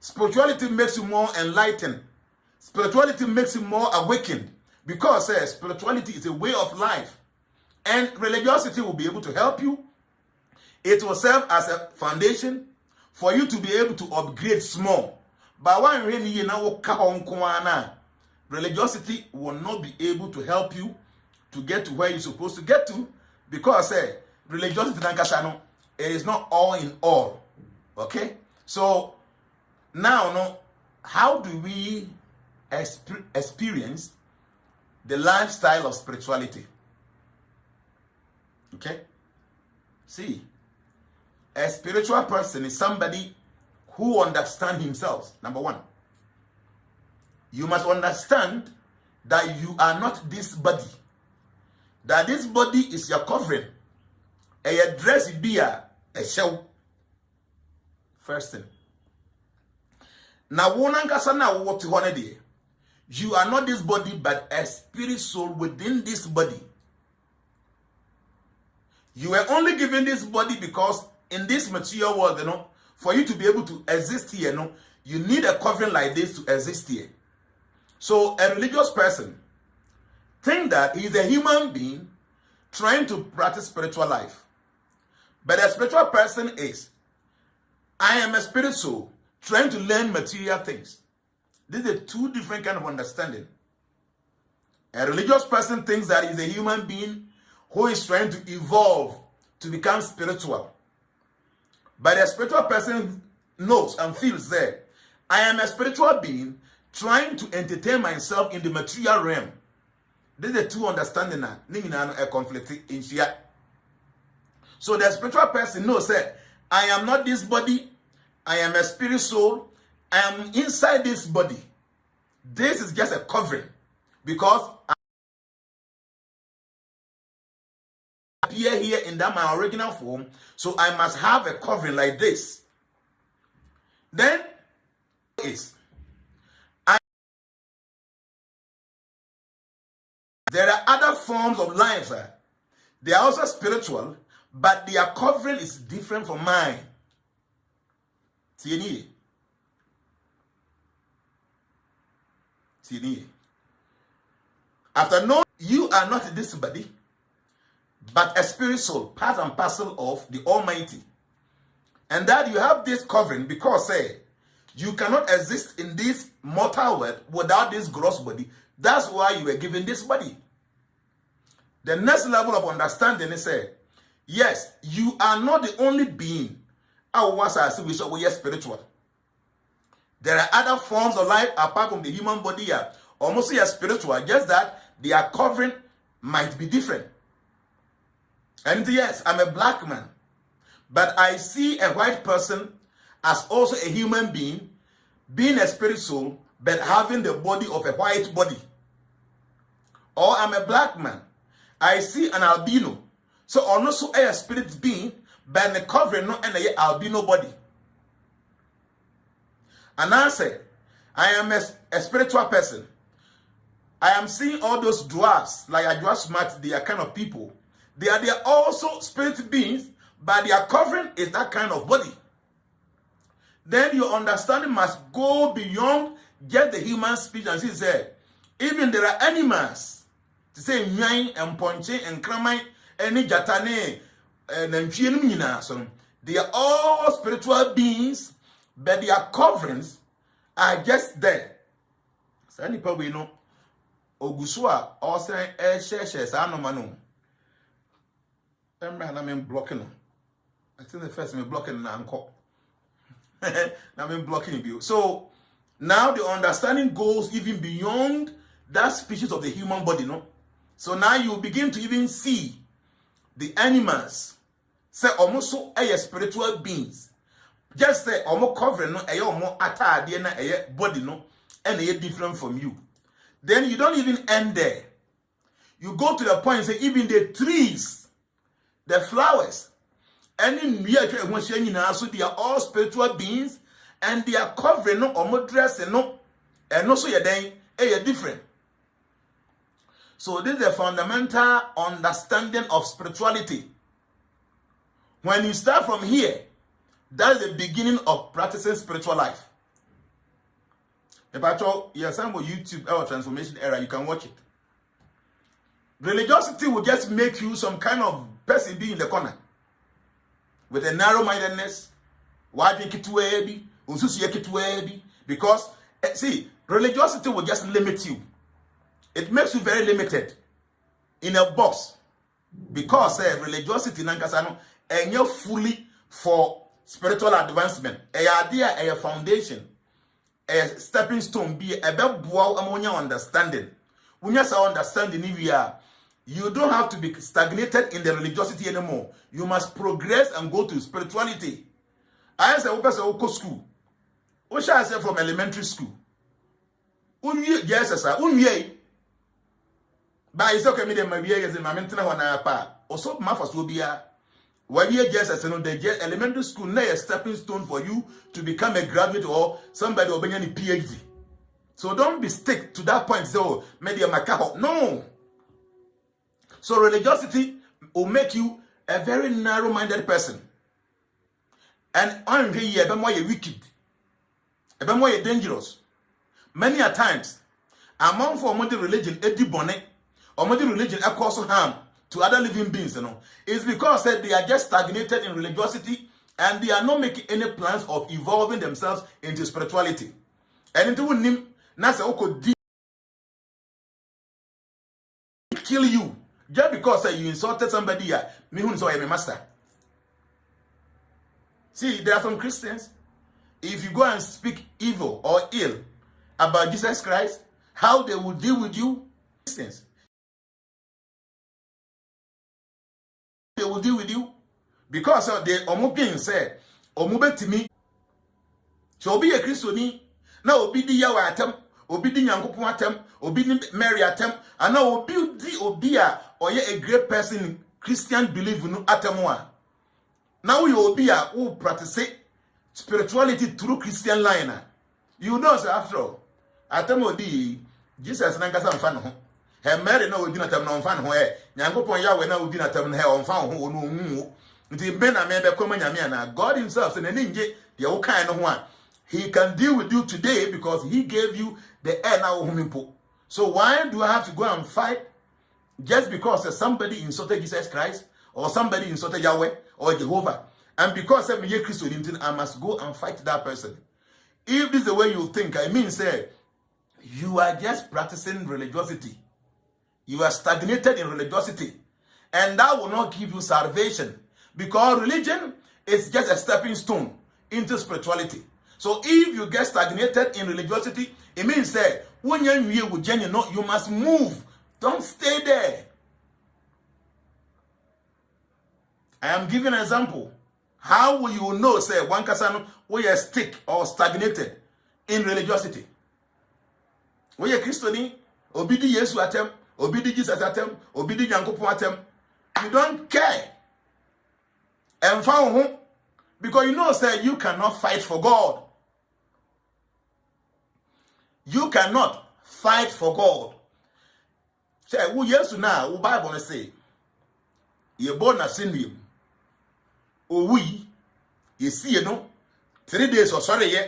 Spirituality makes you more enlightened. Spirituality makes you more awakened because spirituality is a way of life. And religiosity will be able to help you. It will serve as a foundation for you to be able to upgrade small. But when you now religiosity will not be able to help you to get to where you're supposed to get to because religiosity it is not all in all. Okay? So now no, how do we experience the lifestyle of spirituality? Okay? See, a spiritual person is somebody who understands himself. Number one, you must understand that you are not this body. That this body is your covering. A dress be a show. First thing. Now, you are not this body, but a spirit soul within this body. You were only given this body because in this material world, for you to be able to exist here, you need a covering like this to exist here. So a religious person think that he is a human being trying to practice spiritual life. But a spiritual person is, I am a spirit soul trying to learn material things. These are two different kinds of understanding. A religious person thinks that he is a human being who is trying to evolve to become spiritual. But a spiritual person knows and feels that I am a spiritual being trying to entertain myself in the material realm. These are two understanding a conflict in here. So the spiritual person knows that I am not this body, I am a spirit soul, I am inside this body. This is just a covering because I appear here in that my original form, so I must have a covering like this. Then there are other forms of life. They are also spiritual, but their covering is different from mine. After knowing you are not this body, but a spirit soul, part and parcel of the Almighty. And that you have this covering because you cannot exist in this mortal world without this gross body. That's why you were given this body. The next level of understanding is yes, you are not the only being. We are spiritual. There are other forms of life apart from the human body almost spiritual, just that their covering might be different. And yes, I'm a black man, but I see a white person as also a human being a spirit soul, but having the body of a white body. Or I'm a black man, I see an albino, so also a spirit being, but the covering no and a albino body. And I say, I am a spiritual person. I am seeing all those dwarfs, like I just met, they are kind of people. They are also spirit beings, but their covering is that kind of body. Then your understanding must go beyond just the human speech. And she said, even there are animals, to say nyan and ponche and kramai, any jatane and they are all spiritual beings, but their coverings are just there. So any people we know, Ogusua also Sanomano. I'm blocking them. I think the first I'm blocking now. I'm blocking you. So now the understanding goes even beyond that species of the human body, no? So now you begin to even see the animals say almost so spiritual beings. Just say almost covering no almost attire na body no and different from you. Then you don't even end there. You go to the point and say even the trees, the flowers, and in so they are all spiritual beings, and they are covering no or dress and also you're then different. So this is a fundamental understanding of spirituality. When you start from here, that is the beginning of practicing spiritual life. If you have some YouTube or transformation era, you can watch it. Religiosity will just make you some kind of person being in the corner with a narrow-mindedness. Why drink it too heavy? Because see, religiosity will just limit you. It makes you very limited in a box. Because religiosity nankasano and you're fully for spiritual advancement. A idea, a foundation, a stepping stone, be a bell ammonia understanding. When you say understanding, you don't have to be stagnated in the religiosity anymore. You must progress and go to spirituality. I say, open school. What shall I say from elementary school? Yes, sir. But it's okay, me my years in my mental one. Also, my first will be 1 year just as the elementary school, now a stepping stone for you to become a graduate or somebody or bring any PhD. So don't be stick to that point. So maybe a macaco. No. So religiosity will make you a very narrow-minded person. And on here, you're more wicked. You're more dangerous. Many a times, among for modern religion, Eddie Bonnet, or modern religion, cause harm to other living beings, it's because they are just stagnated in religiosity and they are not making any plans of evolving themselves into spirituality. And into him, Nasa Oko kill you just because you insulted somebody. Me who is a master. See, there are some Christians. If you go and speak evil or ill about Jesus Christ, how they will deal with you, Christians. They will deal with you because of the Omubin said, Omube to me. So be a Christian. Now obi di yawa atem, obi di nyankopon atem, obi di Mary atem, and now obi a a great person in Christian belief no atem wa. Now you obi a who practice spirituality through Christian line. You know, so after all, atem odi Jesus nankasa mfa no ho. He Mary na odi na atem na mfa no ho nyankopon yawe na odi na atem na he mfa ho no hu. Nti be na me be kwama nyame na God himself say na ninje de wo kan no ho a he can deal with you today because he gave you the air now. So why do I have to go and fight just because somebody insulted Jesus Christ or somebody insulted Yahweh or Jehovah? And because I'm a Christian, I must go and fight that person. If this is the way you think, I mean, say, you are just practicing religiosity. You are stagnated in religiosity. And that will not give you salvation. Because religion is just a stepping stone into spirituality. So if you get stagnated in religiosity, it means that when you're with you must move. Don't stay there. I am giving an example. How will you know, say, one person where you're stuck or stagnated in religiosity? Where you're Christian, obedi Yesu atem, obedi Jesus atem, obedi Nyankopon atem. You don't care. And found home because you know, say, you cannot fight for God. You cannot fight for God. Say, who Yesu na, who Bible say, you born a sin. Oh, we, you see, you know, 3 days or sorry, yeah,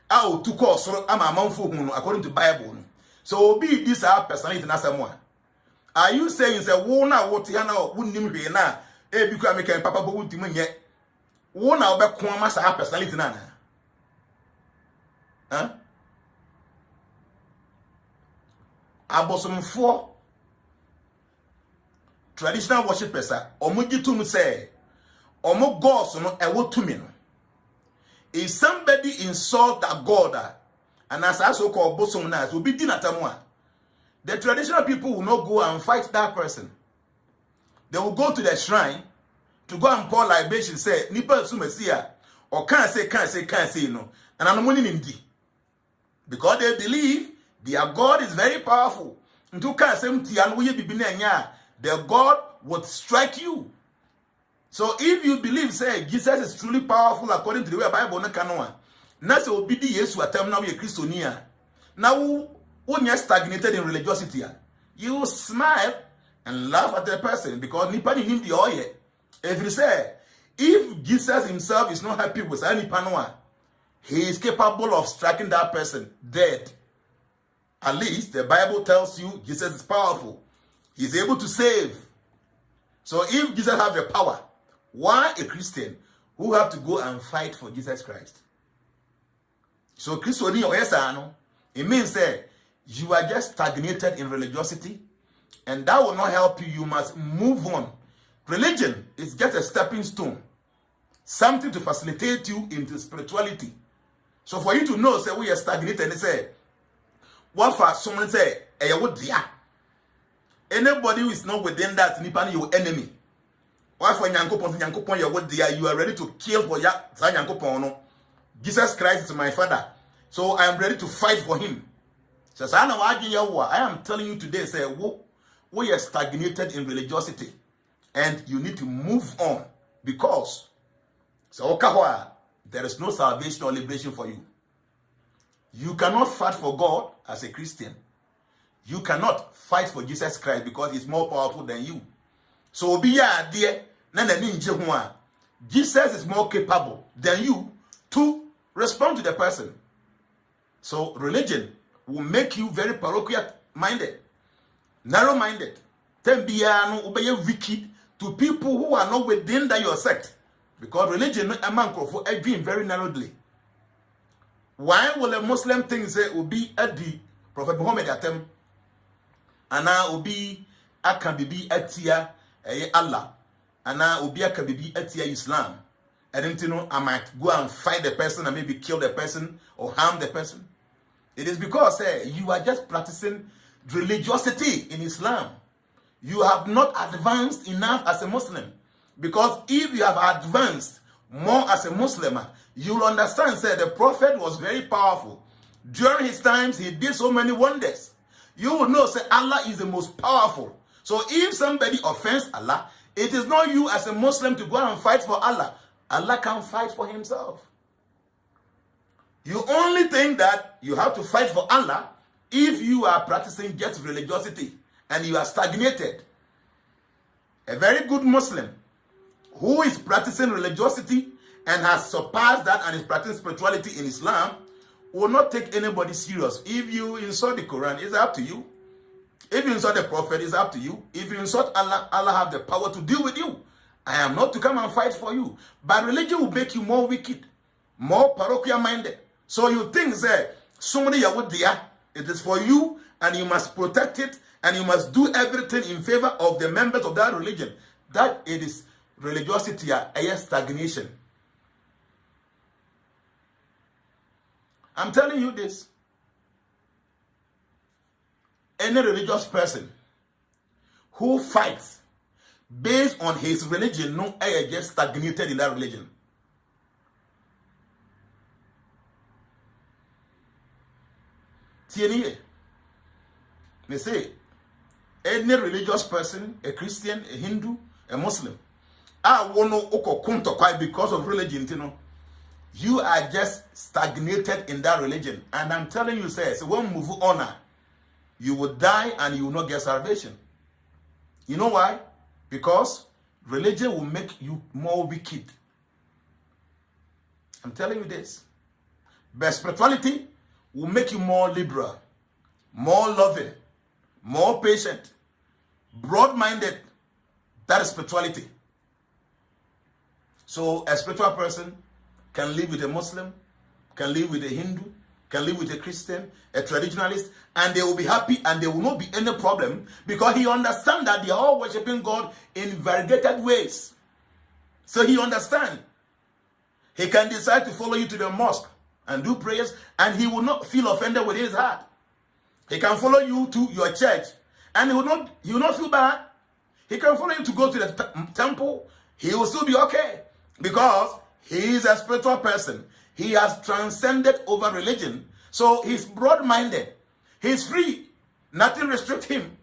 out to call, so I'm a month according to Bible. So, be this our personality, not someone. Are you saying, say, wona, what yana, wouldn't be na, because I make a papa who to me yet? Wona, back Quamas, our personality, nana. Huh? Abosom 4 traditional worshippers, omuji to me say, omo gods no ewo to me no. If somebody insult that God, and as I so called bosom na, will be dinatamwa. The traditional people will not go and fight that person. They will go to the shrine to go and pour libation, say, Nipa Sumesia, or can't say, no. And I'm winning in D. Because they believe their God is very powerful. The God would strike you. So if you believe, say, Jesus is truly powerful according to the way the Bible canoa, that's obedi Yesu atem now ye Christonia. Now when you're stagnated in religiosity, you will smile and laugh at the person because nipani nim the oye. If you say, if Jesus himself is not happy with any panoa, he is capable of striking that person dead. At least the Bible tells you Jesus is powerful. He's able to save. So if Jesus has the power, why a Christian who have to go and fight for Jesus Christ? So Christian, it means that you are just stagnated in religiosity, and that will not help you. You must move on. Religion is just a stepping stone, something to facilitate you into spirituality. So for you to know, say, we are stagnated, and say, what for someone say, anybody who is not within that, nipa your enemy. Why for Nyankopon, you are ready to kill for Nyankopon. Jesus Christ is my father, so I am ready to fight for him. So I am telling you today, say, we are stagnated in religiosity, and you need to move on because so there is no salvation or liberation for you. You cannot fight for God as a Christian. You cannot fight for Jesus Christ because he's more powerful than you. So be dear, Jesus is more capable than you to respond to the person. So religion will make you very parochial minded, narrow minded. Then be wicked to people who are not within that your sect. Because religion among a dream very narrowly. Why will a Muslim thing say will be at the Prophet Muhammad atem? And now will be a kabibi atia Allah. And now will be a kabibi atia Islam. I don't know, I might go and fight the person and maybe kill the person or harm the person. It is because you are just practicing religiosity in Islam. You have not advanced enough as a Muslim. Because if you have advanced more as a Muslim, you will understand, say, the Prophet was very powerful. During his times, he did so many wonders. You will know, say, Allah is the most powerful. So if somebody offends Allah, it is not you as a Muslim to go and fight for Allah. Allah can fight for himself. You only think that you have to fight for Allah if you are practicing just religiosity and you are stagnated. A very good Muslim who is practicing religiosity and has surpassed that and is practicing spirituality in Islam will not take anybody serious. If you insult the Quran, it's up to you. If you insult the prophet, it's up to you. If you insult Allah, Allah have the power to deal with you. I am not to come and fight for you. But religion will make you more wicked, more parochial minded. So you think that somebody there, it is for you, and you must protect it, and you must do everything in favor of the members of that religion. That it is religiosity, a stagnation. I'm telling you this. Any religious person who fights based on his religion, no, I just stagnated in that religion. They say any religious person, a Christian, a Hindu, a Muslim, because of religion, you are just stagnated in that religion. And I'm telling you, sir, so when move on, you will die and you will not get salvation. You know why? Because religion will make you more wicked. I'm telling you this. But spirituality will make you more liberal, more loving, more patient, broad-minded. That is spirituality. So a spiritual person can live with a Muslim, can live with a Hindu, can live with a Christian, a traditionalist, and they will be happy and there will not be any problem because he understands that they are all worshiping God in variegated ways. So he understands. He can decide to follow you to the mosque and do prayers and he will not feel offended with his heart. He can follow you to your church and he will not feel bad. He can follow you to go to the temple. He will still be okay because he is a spiritual person. He has transcended over religion. So he's broad-minded. He's free. Nothing restricts him.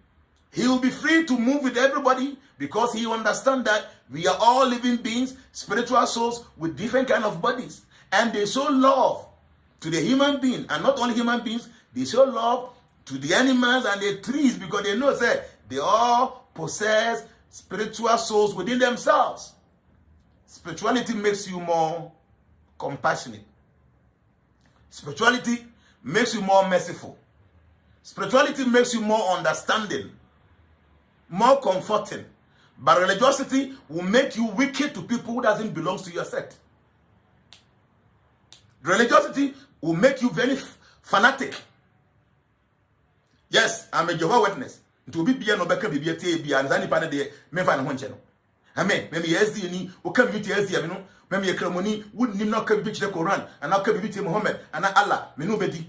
He will be free to move with everybody because he understands that we are all living beings, spiritual souls with different kind of bodies. And they show love to the human being. And not only human beings, they show love to the animals and the trees because they know that they all possess spiritual souls within themselves. Spirituality makes you more compassionate. Spirituality makes you more merciful. Spirituality makes you more understanding, more comforting. But religiosity will make you wicked to people who doesn't belong to your sect. Religiosity will make you very fanatic. Yes, I'm a Jehovah's Witness. It will be no better be a TB and any panel there, me fan one channel. Amen. Maybe SD ni o come with SD no. Maybe a cremony would not come with the Quran and now come with Muhammad and Allah. Me no bedi.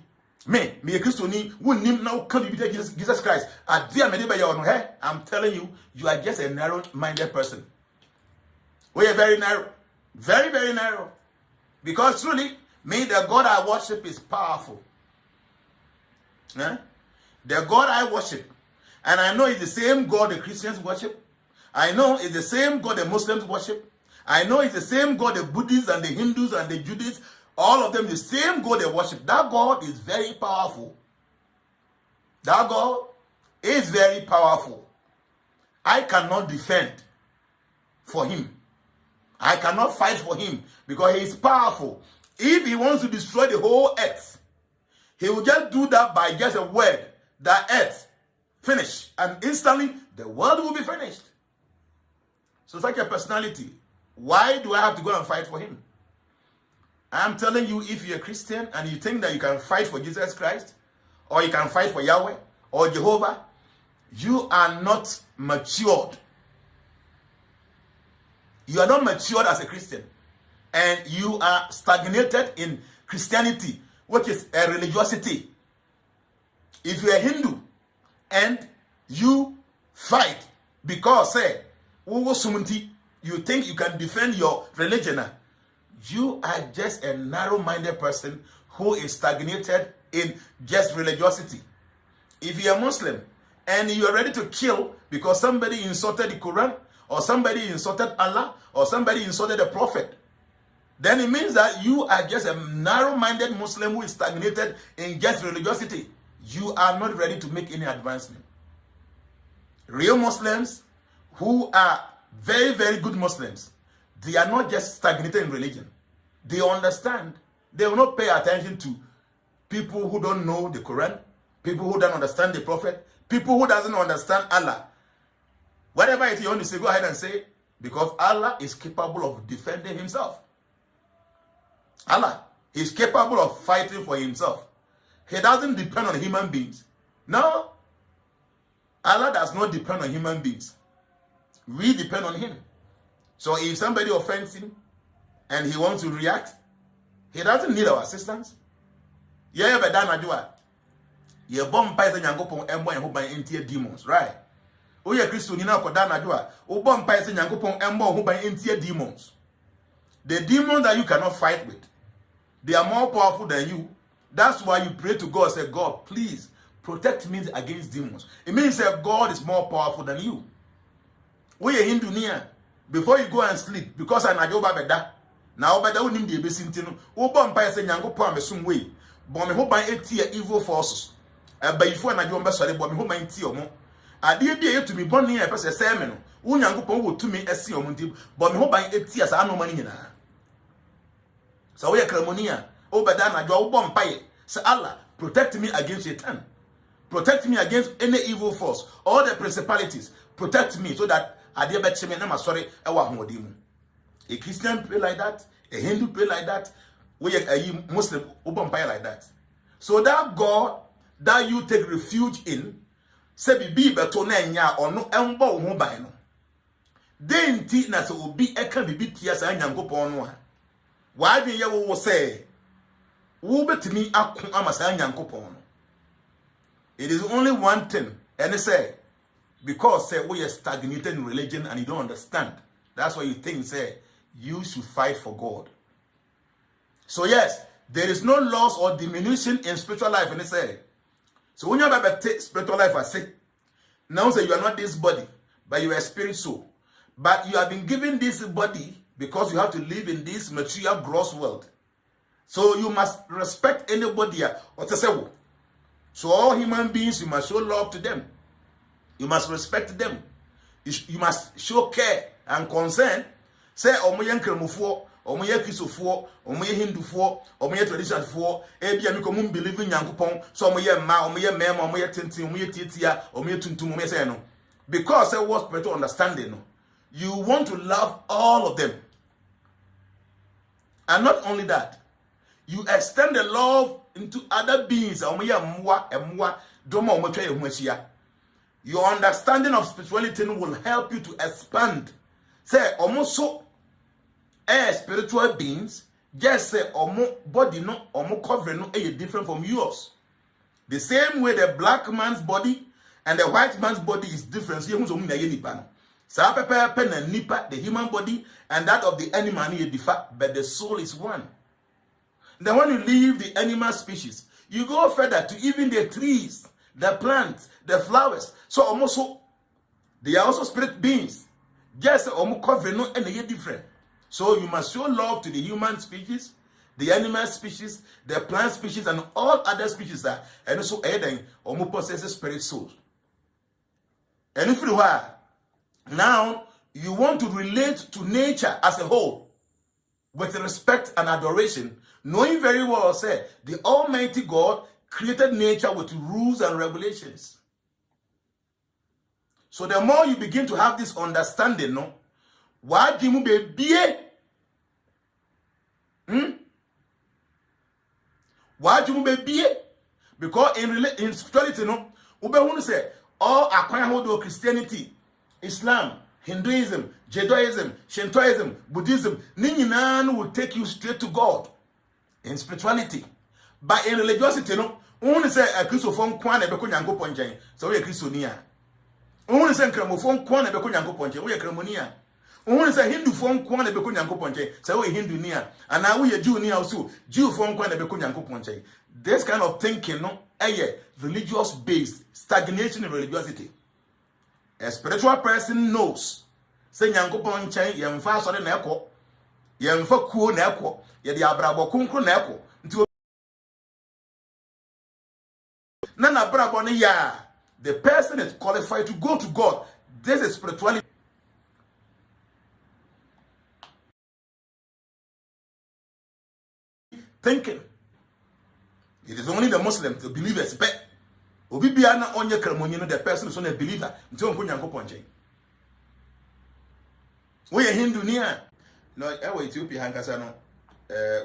Me a Christian would now come with Jesus Christ. I'm telling you, you are just a narrow-minded person. We are very narrow. Very, very narrow. Because truly, me, the God I worship is powerful. The God I worship, and I know it's the same God the Christians worship. I know it's the same God the Muslims worship. I know it's the same God the Buddhists and the Hindus and the Judaism. All of them, the same God they worship. That God is very powerful. That God is very powerful. I cannot defend for him. I cannot fight for him because he is powerful. If he wants to destroy the whole earth, he will just do that by just a word. That earth finish, and instantly the world will be finished. So such a personality, why do I have to go and fight for him? I'm telling you, if you're a Christian and you think that you can fight for Jesus Christ, or you can fight for Yahweh, or Jehovah, you are not matured. You are not matured as a Christian. And you are stagnated in Christianity, which is a religiosity. If you're a Hindu and you fight because, you think you can defend your religion, you are just a narrow-minded person who is stagnated in just religiosity. If you're a Muslim and you're ready to kill because somebody insulted the Quran, or somebody insulted Allah, or somebody insulted the Prophet, then it means that you are just a narrow-minded Muslim who is stagnated in just religiosity. You are not ready to make any advancement. Real Muslims who are very, very good Muslims, they are not just stagnated in religion. They understand. They will not pay attention to people who don't know the Quran, people who don't understand the Prophet, People who doesn't understand Allah, whatever it you want to say, go ahead and say it, because Allah is capable of defending himself. Allah is capable of fighting for himself. He doesn't depend on human beings. No. Allah does not depend on human beings. We depend on him. So if somebody offends him and he wants to react, he doesn't need our assistance. Yeah, but that najua. Ye bomb pais and yankopon embo and by intia demons, right? Oh, yeah, Christo Nina Kodana Jua. Oh, bomb pais and yankopon embo who by intia demons. The demons that you cannot fight with, they are more powerful than you. That's why you pray to God, say, God, please protect me against demons. It means that God is more powerful than you. We are Hindu near. Before you go and sleep, because I know bada. Now bada unim de besintino. O bomb pais and yankopon me some way. Bomb who by 8 evil forces. Before I don't sorry, but who mind tea or more. I did be to be born near a person, Samuel. Unyango would to me a sea or munti, but me hope by 8 years I know money in her. So we are Cremonia. Oh, but then I draw bomb pie. Say Allah, protect me against Satan. Protect me against any evil force, all the principalities. Protect me so that I dare bet me. I'm sorry, I want more demon. A Christian pray like that, a Hindu pray like that, we are a Muslim open pie like that. So that God that you take refuge in, say be beto na nya or no embo ho ban no. Den ti na se obi eka bibi tia sa nyankopon no a. Wa adwen ye wo say, wo betimi akon amasa nyankopon no. It is only one thing, and they say, because say we are stagnated in religion and you don't understand. That's why you think say you should fight for God. So there is no loss or diminution in spiritual life, and they say. So when you have a spiritual life, I say, now say you are not this body, but you are a spirit soul. But you have been given this body because you have to live in this material gross world. So you must respect anybody or to say, so all human beings, you must show love to them. You must respect them. You must show care and concern. Say, omoye Christopher, omoye Hindu for, omoye tradition for, ebia mi komun believe in Yankopon, so omoye ma, omoye mem, omoye tintin, omoye titia, omoye tuntum, omoye say no. Because there was better understanding, no. You want to love all of them. And not only that, you extend the love into other beings. Omoye mwa, emwa, domo omoche ehumeshia. Your understanding of spirituality will help you to expand. Say, almost so spiritual beings, just say omo body no omo covering no different from yours. The same way the black man's body and the white man's body is different. So the human body and that of the animal differ, but the soul is one. Then when you leave the animal species, you go further to even the trees, the plants, the flowers. So almost so they are also spirit beings. Just omo covering no different. So you must show love to the human species, the animal species, the plant species, and all other species that and also adding or possesses spirit souls. And if you are now you want to relate to nature as a whole with respect and adoration, knowing very well say the Almighty God created nature with rules and regulations. So the more you begin to have this understanding, no. Why do you be Why do you be because in spirituality, no, ube want to say all acquire Christianity, Islam, Hinduism, Judaism, Shintoism, Buddhism, Ninyinan will take you straight to God in spirituality. But in religiosity, no, only say a Christophone kwane beko nyango ponche, so we a Christonia. Only say Cramophone kwane beko nyango ponche, we a Cramonia. Only say Hindu phone kwane beko nyango ponche, so we Hindu near, and now we a Jew near also, Jew phone kwane beko nyango ponche. This kind of thinking, no, religious based stagnation in religiosity. A spiritual person knows, say nyango ponche, yemfa so na eko, yemfa kuo na eko, ye di abrabo kunkro na eko. Nana brabo ne ya, the person is qualified to go to God. This is spirituality. Thinking. It is only the Muslims, the believers, but Obi bia na onye kramonyi no the person is not a believer. Nti onko Nyankopon chen. We Hindu ni a no ewe Ethiopia hankasa no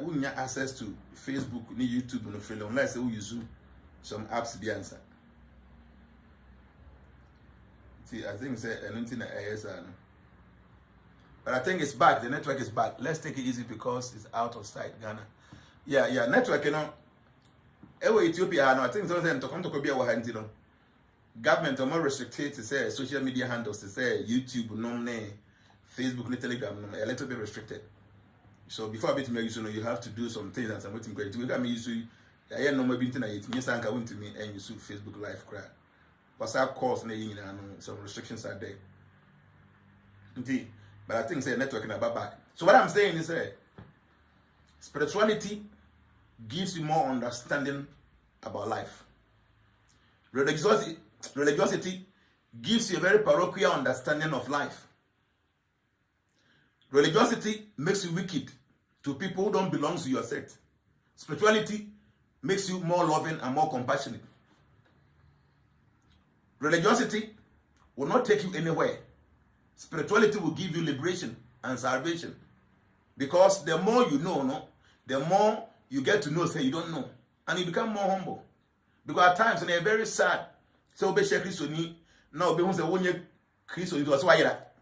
unya access to Facebook ni YouTube no free unless you use some apps bi answer. See, I think say anything na ASR no. But I think it's bad. The network is bad. Let's take it easy because it's out of sight, Ghana. Yeah, network, you know. Ewe Ethiopia, no, I think something to come to Kobia Wahanti, no. Government are more restricted to say social media handles, to say YouTube, no, Facebook, no, Telegram, no, a little bit restricted. So before I be to me, you have to do some things and some waiting great. We got me used to, I no more binting it. Me sanka went to me and you see Facebook Live crowd. WhatsApp calls, and some restrictions are there. Indeed. But I think say network in about back. So what I'm saying is spirituality gives you more understanding about life. Religiosity gives you a very parochial understanding of life. Religiosity makes you wicked to people who don't belong to your sect. Spirituality makes you more loving and more compassionate. Religiosity will not take you anywhere. Spirituality will give you liberation and salvation. Because the more you know, no, the more you get to know, say you don't know. And you become more humble. Because at times, when they're very sad, so be share Christo ni, now be who's the one year Christo into us, why that?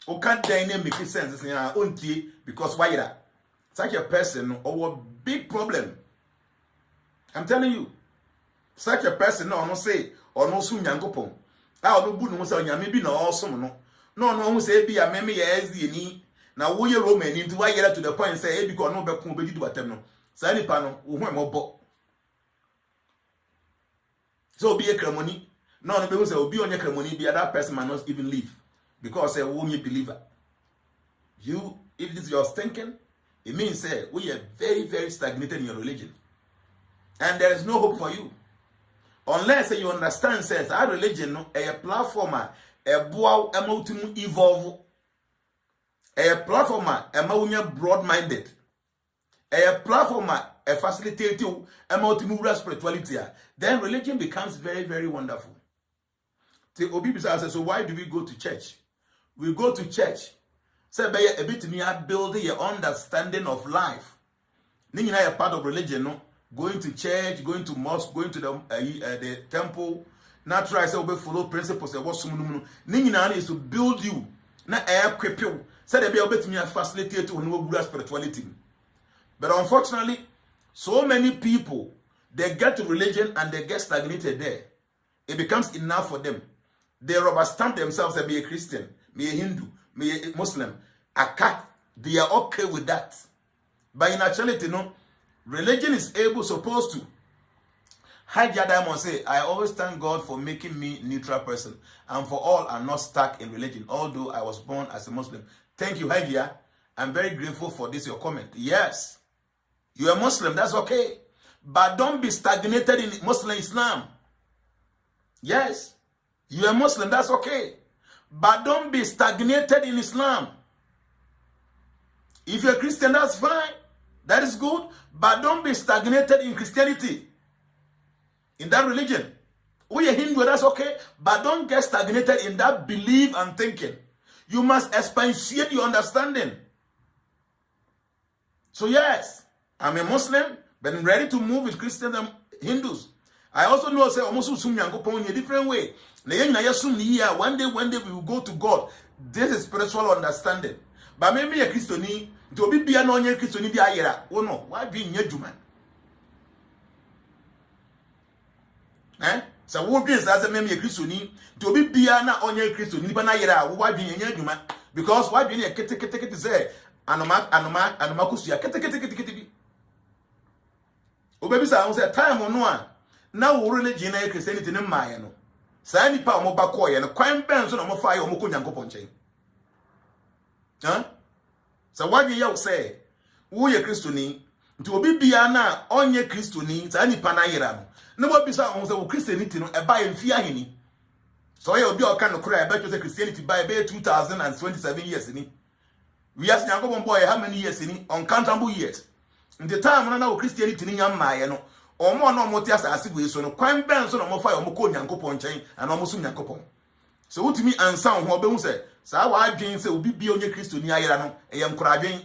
O can't dine make sense, because why that? Such a person or a big problem. I'm telling you, such a person, no say, or no soon Yankopon. I don't know who maybe no awesome no who say be a meme as the knee. Now we are Roman into why get to the point say because no back be do what no. Sani pano who more bo. So be a cramoni. No be say be on your cramoni, be that person might not even leave. Because a woman believer. You, if this is your thinking, it means say we are very, very stagnated in your religion. And there is no hope for you. Unless you understand, says our religion, a platform, a boa, a multimu evolve, a platform, a broad-minded, a platform, a facilitative, a multimu spirituality, then religion becomes very, very wonderful. So why do we go to church? We go to church. Say, by a bit me building your understanding of life. Then a part of religion, no? Going to church, going to mosque, going to the temple. Not try to follow principles. What is to build you, not equip you. Say they be able to facilitate to know spirituality. But unfortunately, so many people they get to religion and they get stagnated there. It becomes enough for them. They rubber stamp themselves as be a Christian, be a Hindu, be a Muslim, a cat. They are okay with that. But in actuality, no. Religion is supposed to. Hagia Diamond say, I always thank God for making me a neutral person. And for all, I'm not stuck in religion, although I was born as a Muslim. Thank you, Hagia. I'm very grateful for this, your comment. Yes, you're a Muslim, that's okay. But don't be stagnated in Muslim Islam. Yes, you're a Muslim, that's okay. But don't be stagnated in Islam. If you're a Christian, that's fine. That is good, but don't be stagnated in Christianity, in that religion. We are Hindu, that's okay, but don't get stagnated in that belief and thinking. You must expatiate your understanding. So yes, I'm a Muslim, but I'm ready to move with Christians and Hindus. I also know say almost in a different way. One day we will go to God. This is spiritual understanding. But maybe a Christian to be an onye Christian di ayera. Oh no, why be nyejuman? So what is as a maybe a Christian to be biana onye Christian ni bana ayera? Why be nyejuman? Because why be a kete say anomakusia kete. O baby say say time on one. Now we religion na Christianity ne maye no. Sa nipa o mo bakoye no kwan ben so na mo fa ye o mo ko Nyankopon chen. So what you say? Who ye Christoni? To be biana onye Christoni, sa nipa na yera no. No bisa on say Christianity no e ba ye mfia hini. So ye obi o kan no kura e ba say Christianity by 2027 years ni. We ask Nyankopon boy how many years ni? Uncountable years. In the time na Christianity ni nyam maye no. omo na omo ti asase we so no kwan ben so na omo fa omo ko Nyankopon nchen ana omo so Nyankopon so wutimi ansa ho obehu se sa wa adwen se obi bi onye Kristo ni ayera no eye nkora adwen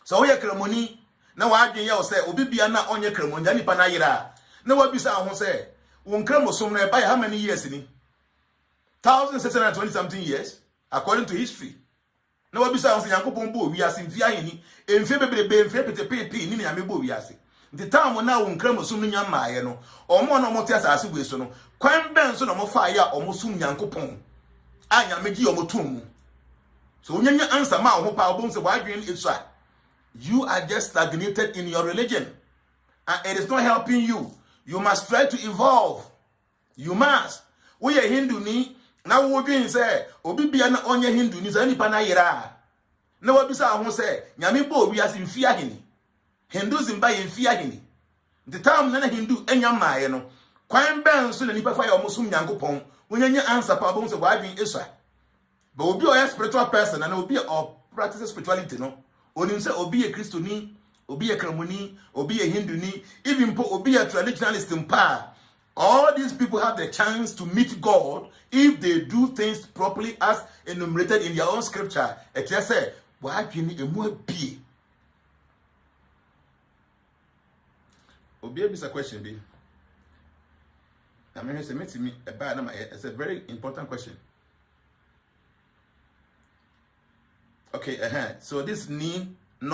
so wo ye kramoni na wa adwen ye o se obi bia na onye kramoni ya nipa na ayera na wa bisa ho se won kramosom na by how many years ni 1620 something years according to history na wa bisa ho se Nyankopon bo wi ase mfia heni emfie bebrebe emfie petepepe ni na me bo wi ase the time na won kramosom no nya maaye no omo na omo ti asase we so no kwan ben so na mo fa ya omo sum Nyankopon anya meji omo tum so onyanya answer ma ho pa obon se wa adwen isua you are just stagnated in your religion and it is not helping you. You must try to evolve. You must. We are Hindu ni na wo dwen say obi bia na onye Hindu ni za nipa na yera na wabisa ho say nyame bo wi ase mfia hini Hinduism ba ye mfia hini the time na Hindu enya maaye no kwan ben so na nipa fa ya omosum Nyankopon onyanya answer pa bon say wa adwen esua but obi o spiritual person na obi o practice spirituality no onim say obi a Christoni obi a kramoni obi a Hindu ni even po obi a traditionalist mpa. All these people have the chance to meet God if they do things properly as enumerated in their own scripture. It just say, "Why do you need a more be?" Obi a question be. I mean, it's a very important question. Okay, so this no,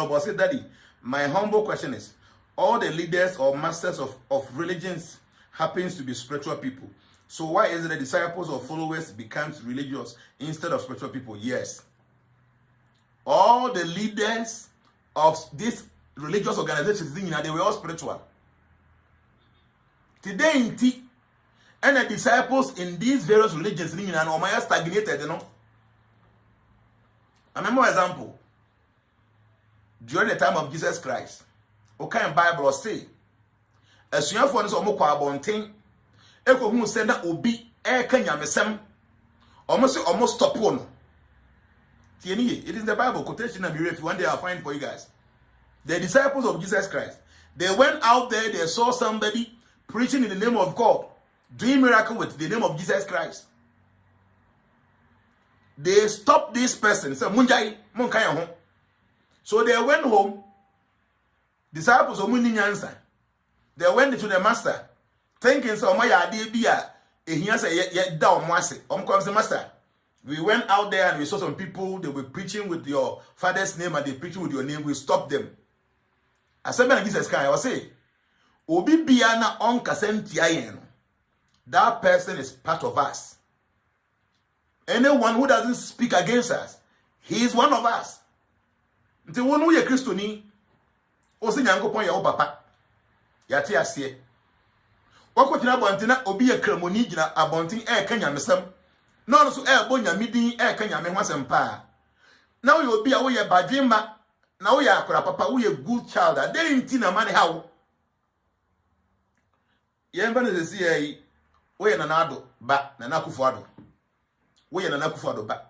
but say, Daddy, my humble question is: all the leaders or masters of religions happens to be spiritual people. So why is it the disciples or followers becomes religious instead of spiritual people? Yes. All the leaders of these religious organizations, they were all spiritual. Today in T, and the disciples in these various religions, are stagnated, you know. I remember example. During the time of Jesus Christ, what kind of Bible say? As you have for this almost who said that obi kanyamesem almost stop one. It is the Bible quotation and if one day I'll find for you guys. The disciples of Jesus Christ, they went out there, they saw somebody preaching in the name of God, doing miracle with the name of Jesus Christ. They stopped this person, said Munjai, Munkaya home. So they went home. Disciples of Muninyansa. They went to the master, thinking so my idea he say down master. We went out there and we saw some people, they were preaching with your father's name and they preaching with your name. We stopped them. I said, man, Jesus Christ, I was say, Obi Biana on Kasentiayen. That person is part of us. Anyone who doesn't speak against us, he is one of us. Nti wonu ye Kristo ni o se Nyankopon ye wo papa ya te ase wako tina bontina obi ye kramoni gina abontin ka nyamesam na no so bo nyamedin ka nyame hwasem pa na wo ye obi a wo ye badwemma na wo ye akora papa wo ye good child a dey nti na mane hawo ye mba no se ye wo ye nanado ba na Akufo Addo wo ye na Akufo Addo ba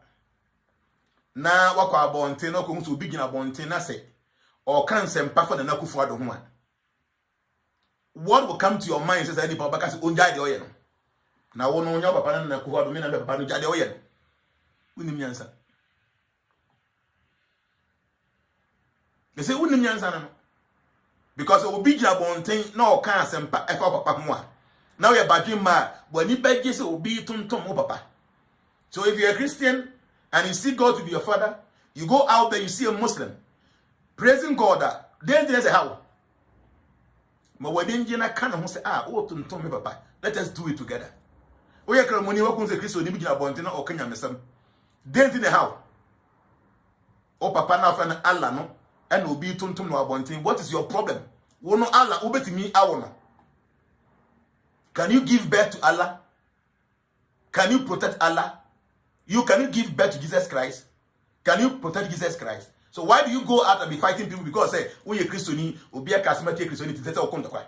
na wakwa abonte no ko nso obi gina abonte na se o kan sempa for na Akufo Addo ho a what will come to your mind says any papa kasi onja de oye no na wo no nya papa na Akufo Addo me na papa no ja de oye no unim nyansa they say unim nyansa no because obi gina abonte na o kan sempa e fa papa ho a now you badwin ma bo ni beje se obi tontom wo papa. So if you're a Christian and you see God to be your father, you go out there, you see a Muslim praising God. Then there's a how. But when you can say, oh, to me, papa, let us do it together. Oh, yeah, money work on the Christian, you begin a bontina or Kenya Messam. Then the how. Oh, papa, now friend Allah, no, and will be tuntum no abontin. What is your problem? Wono Allah, ubeti me, I wanna. Can you give birth to Allah? Can you protect Allah? Can you give birth to Jesus Christ? Can you protect Jesus Christ? So why do you go out and be fighting people because say we a Christian or be a charismatic Christian to settle come to cry?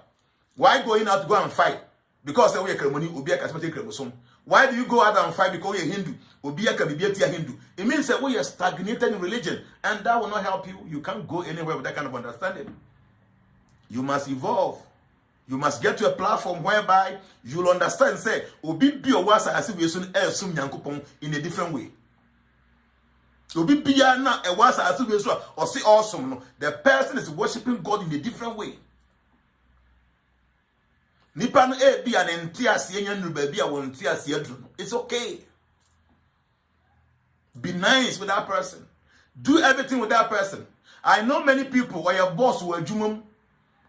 Why going out to go and fight because say we a Kremoni or be a charismatic Christian? Why do you go out and fight because we a Hindu or be a Kabibiati Hindu? It means that we are stagnated in religion and that will not help you. You can't go anywhere with that kind of understanding. You must evolve. You must get to a platform whereby you'll understand, say, Obi be a wasa as if we soon sum yankupon in a different way. Obi be na a wasa as if we or say awesome. No, the person is worshiping God in a different way. Nipan be an entire sienyan baby, I will entire siedron. It's okay. Be nice with that person. Do everything with that person. I know many people, or your boss, who are Jumum,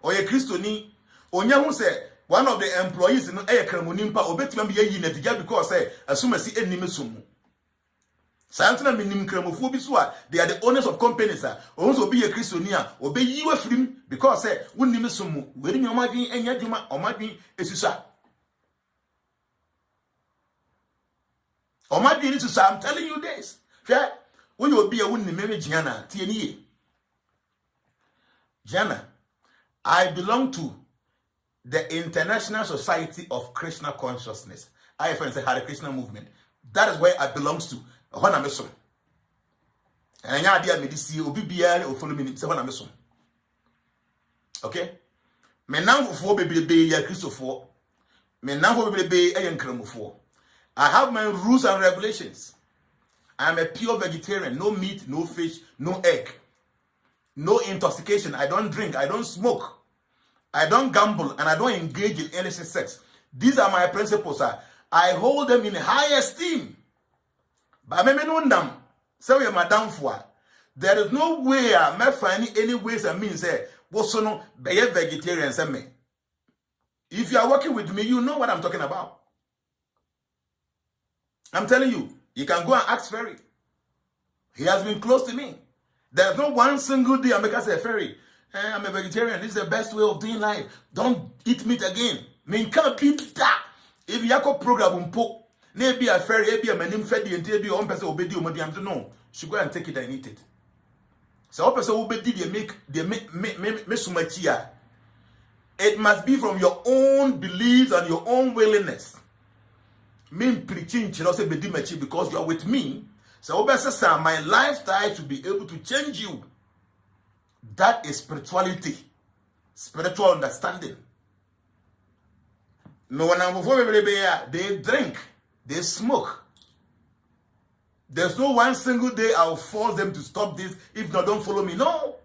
or your Christoni, or who say one of the employees in a Kramunimpa, or better be a unit because say, as soon as he enemy sumu. Santana minim Kramofobiswa, they are the owners of companies, also be a Christonia, obey you a film because say, wouldn't name sumu, wedding your margin and Yaduma or margin is or my being to I'm telling you this. Fair, when you will be a woman named JNANA, TNE. JNANA, I belong to the International Society of Krishna Consciousness. I friends the Hare Krishna movement. That is where I belong to. When I'm a son. And I idea me this year, OBBR or follow me, when I'm a son. Okay? Me now for baby ya Christopher. Me now for baby a young Kramofor. I have my rules and regulations. I'm a pure vegetarian. No meat, no fish, no egg. No intoxication. I don't drink. I don't smoke. I don't gamble. And I don't engage in illicit sex. These are my principles. I hold them in high esteem. But I know them. So you're my downfall. There is no way I may find any ways and means. What's no be a vegetarian? Say me. If you are working with me, you know what I'm talking about. I'm telling you, you can go and ask Ferry. He has been close to me. There's no one single day I make us say, Ferry, I'm a vegetarian. This is the best way of doing life. Don't eat meat again. Me can't eat that. If you have a program, maybe a Ferry, maybe a manim fed the entire on person obey you, no. She go and take it and eat it. So, person obey they make sumachia. It must be from your own beliefs and your own willingness. Me preaching because you are with me. So my lifestyle to be able to change you. That is spirituality. Spiritual understanding. No one they drink, they smoke. There's no one single day I'll force them to stop this. If not, don't follow me. No.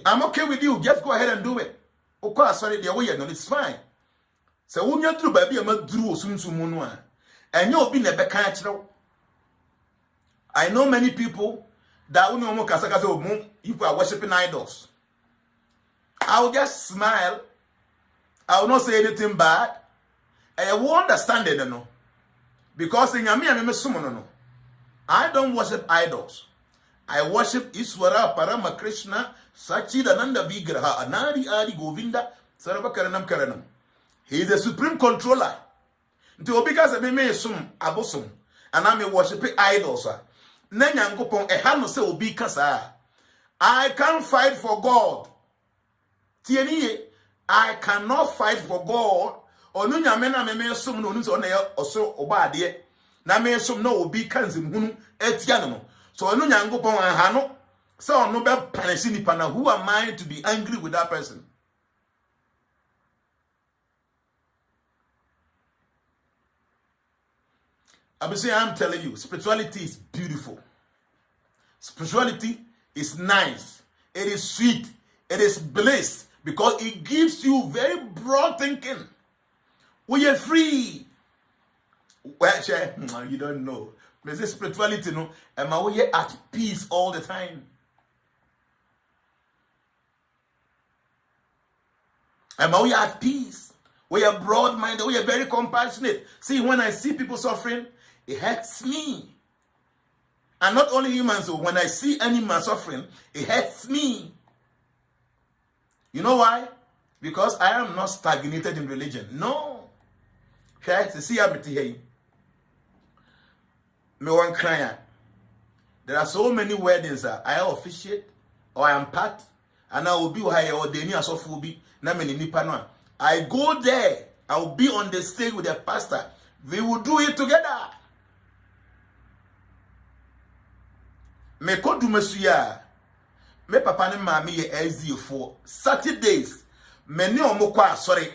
I'm okay with you. Just go ahead and do it. Okay, sorry, the way no, it's fine. So when you through baby, I'm through soon and you'll be never catch. I know many people that people are worshiping idols. I'll just smile. I will not say anything bad. And I won't understand it, no. Because in Yami, no. I don't worship idols. I worship Iswara, Parama Krishna, Sachidananda Vigraha, Anadi Adi Govinda, Sarabakaranam Karanam. He is the supreme controller. Because I may sum abosum, and I may worship idols. Nanyangopon a hand say obi kasa. I can't fight for God. TNE, I cannot fight for God. Or no nyamena me sum no nso na oso obade. Na me sum no obi kanzim hunu etiano. So no nyangopon aha no. So no be punish nipa na who am I to be angry with that person? I'm telling you, spirituality is beautiful. Spirituality is nice. It is sweet. It is bliss because it gives you very broad thinking. We are free. Well, you don't know. But this spirituality, no, and we are at peace all the time. And we are at peace. We are broad-minded. We are very compassionate. See, when I see people suffering, it hurts me. And not only humans, so when I see animals suffering, it hurts me. You know why? Because I am not stagnated in religion. No. See, there are so many weddings that I officiate or I am part, and I will be I go there. I will be on the stage with the pastor. We will do it together. Me ko du mesuya me papa ne maame ye SDA4 Saturdays many omo kwa sorry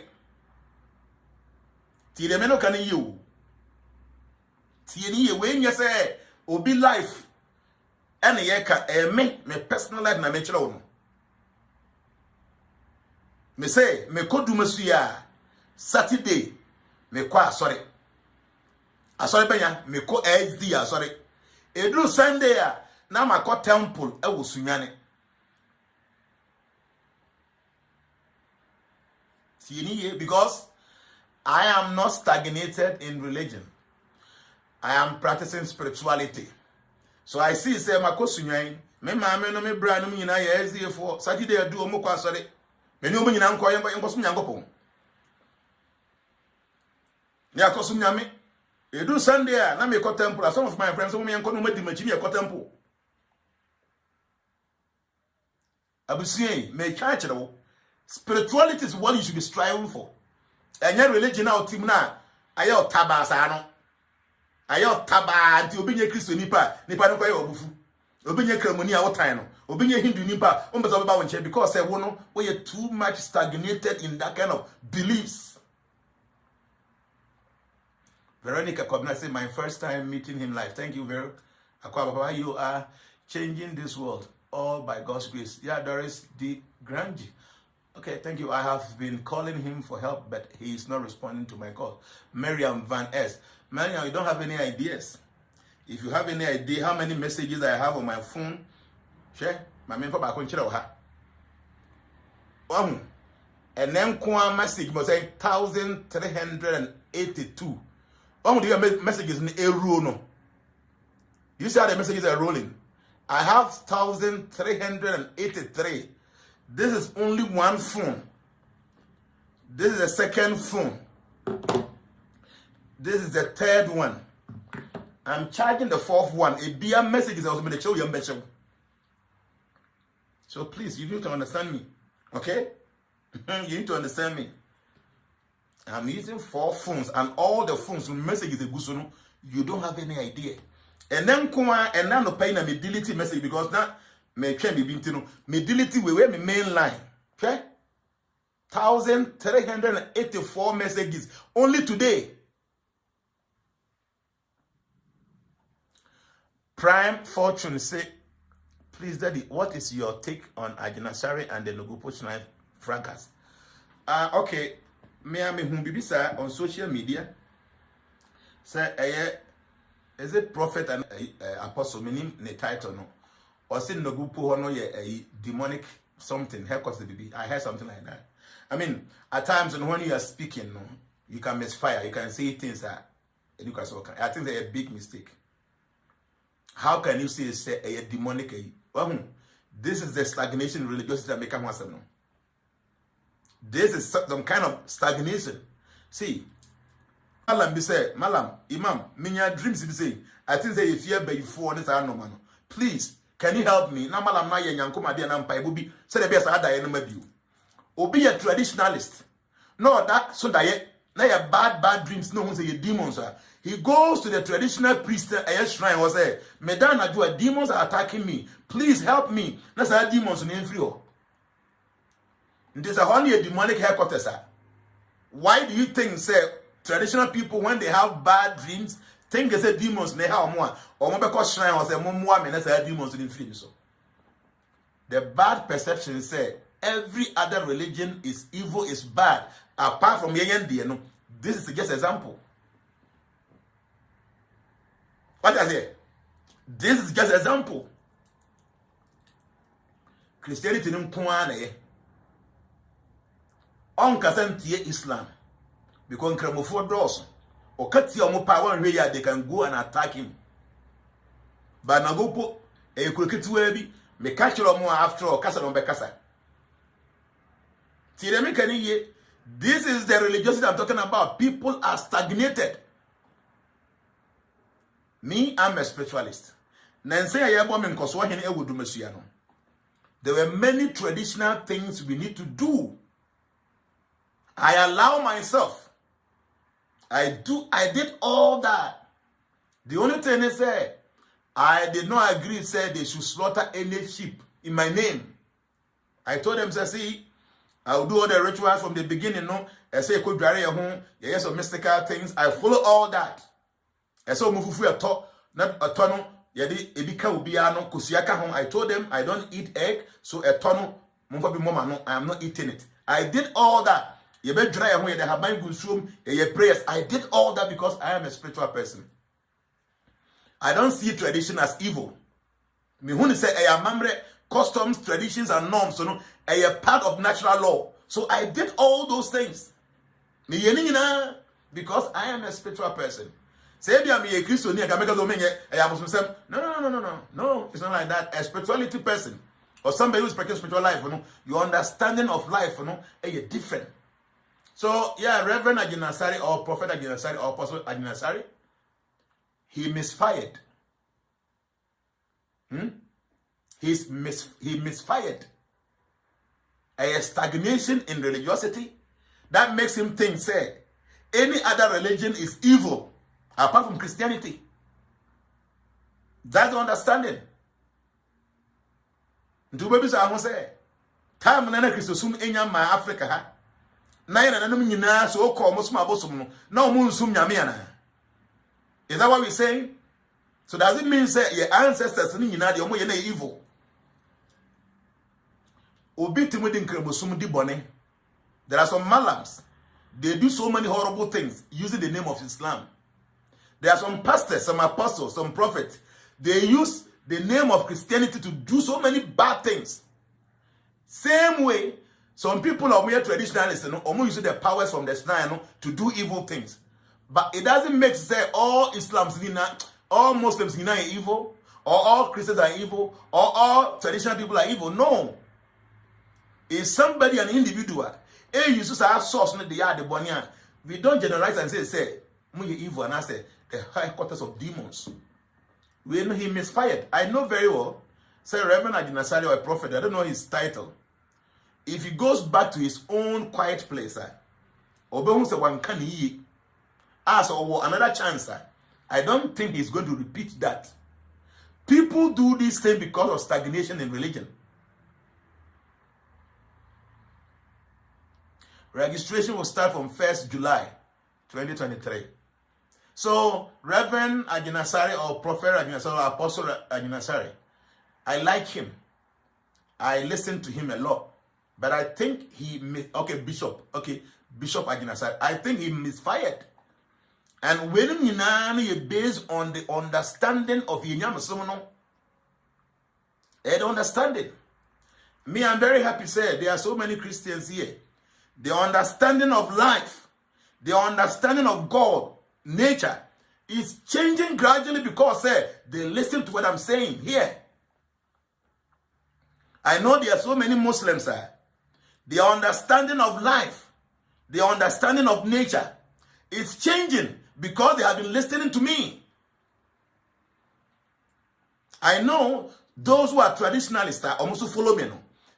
ti de me no kan ye o ti ni ye we nya say obi life ene ye ka me personal life na me kire wo no me say me kodu masuya Saturday me kwa sorry asori benya me ko SD asori edru Sunday a na makọ temple e wo sunyane tiniye because I am not stagnated in religion. I am practicing spirituality. So I see say makọ sunyane me maame no me bra no nyina ye SDA4 Saturday adu omo kwa asori me ni omo nyina nkọ yenko so nyankopon ni akoso nyame edu Sunday na me ko temple. Some of my friends so me enko no madi machi me ko temple abusie me church no spirituality is what you should be striving for. And your religion now team na ayo taba sa no ayo taba anti obenye Kristo nipa no kwaye obufu obenye kramoni a wotan no obenye Hindu nipa o mbeza baba wonche because say wo no we too much stagnated in that kind of beliefs. Veronica Kobna say my first time meeting him live. Thank you very Akwa Baba, you are changing this world all by God's grace. Yeah, Doris D. Grange. Okay, thank you. I have been calling him for help, but he is not responding to my call. Miriam Van S. Miriam, you don't have any ideas. If you have any idea how many messages I have on my phone, share my main for back on and then one message was 1,382. The messages in a row. No, you see how the messages are rolling. I have 1,383. This is only one phone. This is the second phone. This is the third one. I'm charging the fourth one. A beer message is also going to show you a message. So please, you need to understand me. Okay? You need to understand me. I'm using 4 phones, and all the phones with messages you don't have any idea. And then and now no pay na me delete message because now me train me bintino me delete we me main line. Okay? 1,384 messages only today. Prime Fortune say, please daddy, what is your take on Ajinasari and the Nogupo China fracas? Okay. Me bibisa on social media say is it prophet and apostle meaning the title no or say Nogupo no ye a demonic something haircuts the baby. I heard something like that. I mean, at times when you are speaking, no, you can misfire, you can say things that I think they're a big mistake. How can you say a demonic? This is the stagnation religiosity that make come once no. This is some kind of stagnation. See, Malam be say, Malam, Imam, minya dreams be say, I think they fear by 4 this no man. Please, can you help me? Na Malam na ye nyankoma de na mpa bubi, say the best ada ye no mabiu. Obi a traditionalist. No, that so that ye na ye bad dreams no one say ye demons are. He goes to the traditional priest and shrine was say, Medan Adua, demons are attacking me. Please help me. That's how demons in free. This is only a demonic headquarters. Why do you think say traditional people when they have bad dreams think they say demons they have more or more because shrine or say more men say demons in free so? The bad perception say every other religion is evil, is bad apart from Yendi. No, this is just example. What I say? This is just example. Christianity no kuane. On kasantie Islam because nkramofo doors or kati omo power where they can go and attack him. But na go po e kureketu bi me catch omo after all kasa no be kasa. This is the religiosity I'm talking about. People are stagnated. Me, I'm a spiritualist. There were many traditional things we need to do. I allow myself. I did all that. The only thing is I did not agree, said they should slaughter any sheep. in my name. I told them, see, I'll do all the rituals from the beginning, no? I say, could dry your home, yes, some mystical things. I follow all that. I saw Mufufu a talk, not a tunnel, yadi, ebika ubiano, kusiaka home. I told them, I don't eat egg, so a tunnel, Mufabi Mama, no, I am not eating it. I did all that. You better dry your home, you have my good your prayers. I did all that because I am a spiritual person. I don't see tradition as evil. Me who say I am customs, traditions, and norms, so no, a part of natural law. So I did all those things. Me because I am a spiritual person. Say me a Christian, no, it's not like that. A spirituality person or somebody who's practicing spiritual life, your understanding of life, is different. So yeah, Reverend Aginasari or Prophet Aginasari or Apostle Aginasari, he misfired. He misfired. A stagnation in religiosity that makes him think, say, any other religion is evil apart from Christianity. That's the understanding. Do baby say, time nana Christosum enya ma Africa ha. Na yana nanum nyina so ko mosuma bosum no. Na omunsum nyame ana. Is that what we're saying? So does it mean say your ancestors ni nyina de omo ye na evil? There are some malams. They do so many horrible things using the name of Islam. There are some pastors, some apostles, some prophets. They use the name of Christianity to do so many bad things. Same way, some people are mere traditionalists, using the powers from the shrine to do evil things. But it doesn't make sense all all Muslims are evil, or all Christians are evil, or all traditional people are evil. No. Is somebody an individual? You use our source, they are the bonia. We don't generalize and say, "Muy evil," and I say the headquarters of demons. When he misfired, I know very well. Say Reverend Aginasari or a prophet, I don't know his title. If he goes back to his own quiet place, ask or another chance, I don't think he's going to repeat that. People do this thing because of stagnation in religion. Registration will start from 1st July 2023. So, Reverend Aginasari or Prophet Aginasari or Apostle Aginasari, I like him. I listen to him a lot. But I think Bishop Aginasari, I think he misfired. And when you based on the understanding of Yinyamasono, understanding. Me, I'm very happy to say there are so many Christians here. The understanding of life, the understanding of God, nature, is changing gradually because they listen to what I'm saying here. I know there are so many Muslims. The understanding of life, the understanding of nature is changing because they have been listening to me. I know those who are traditionalists almost follow me.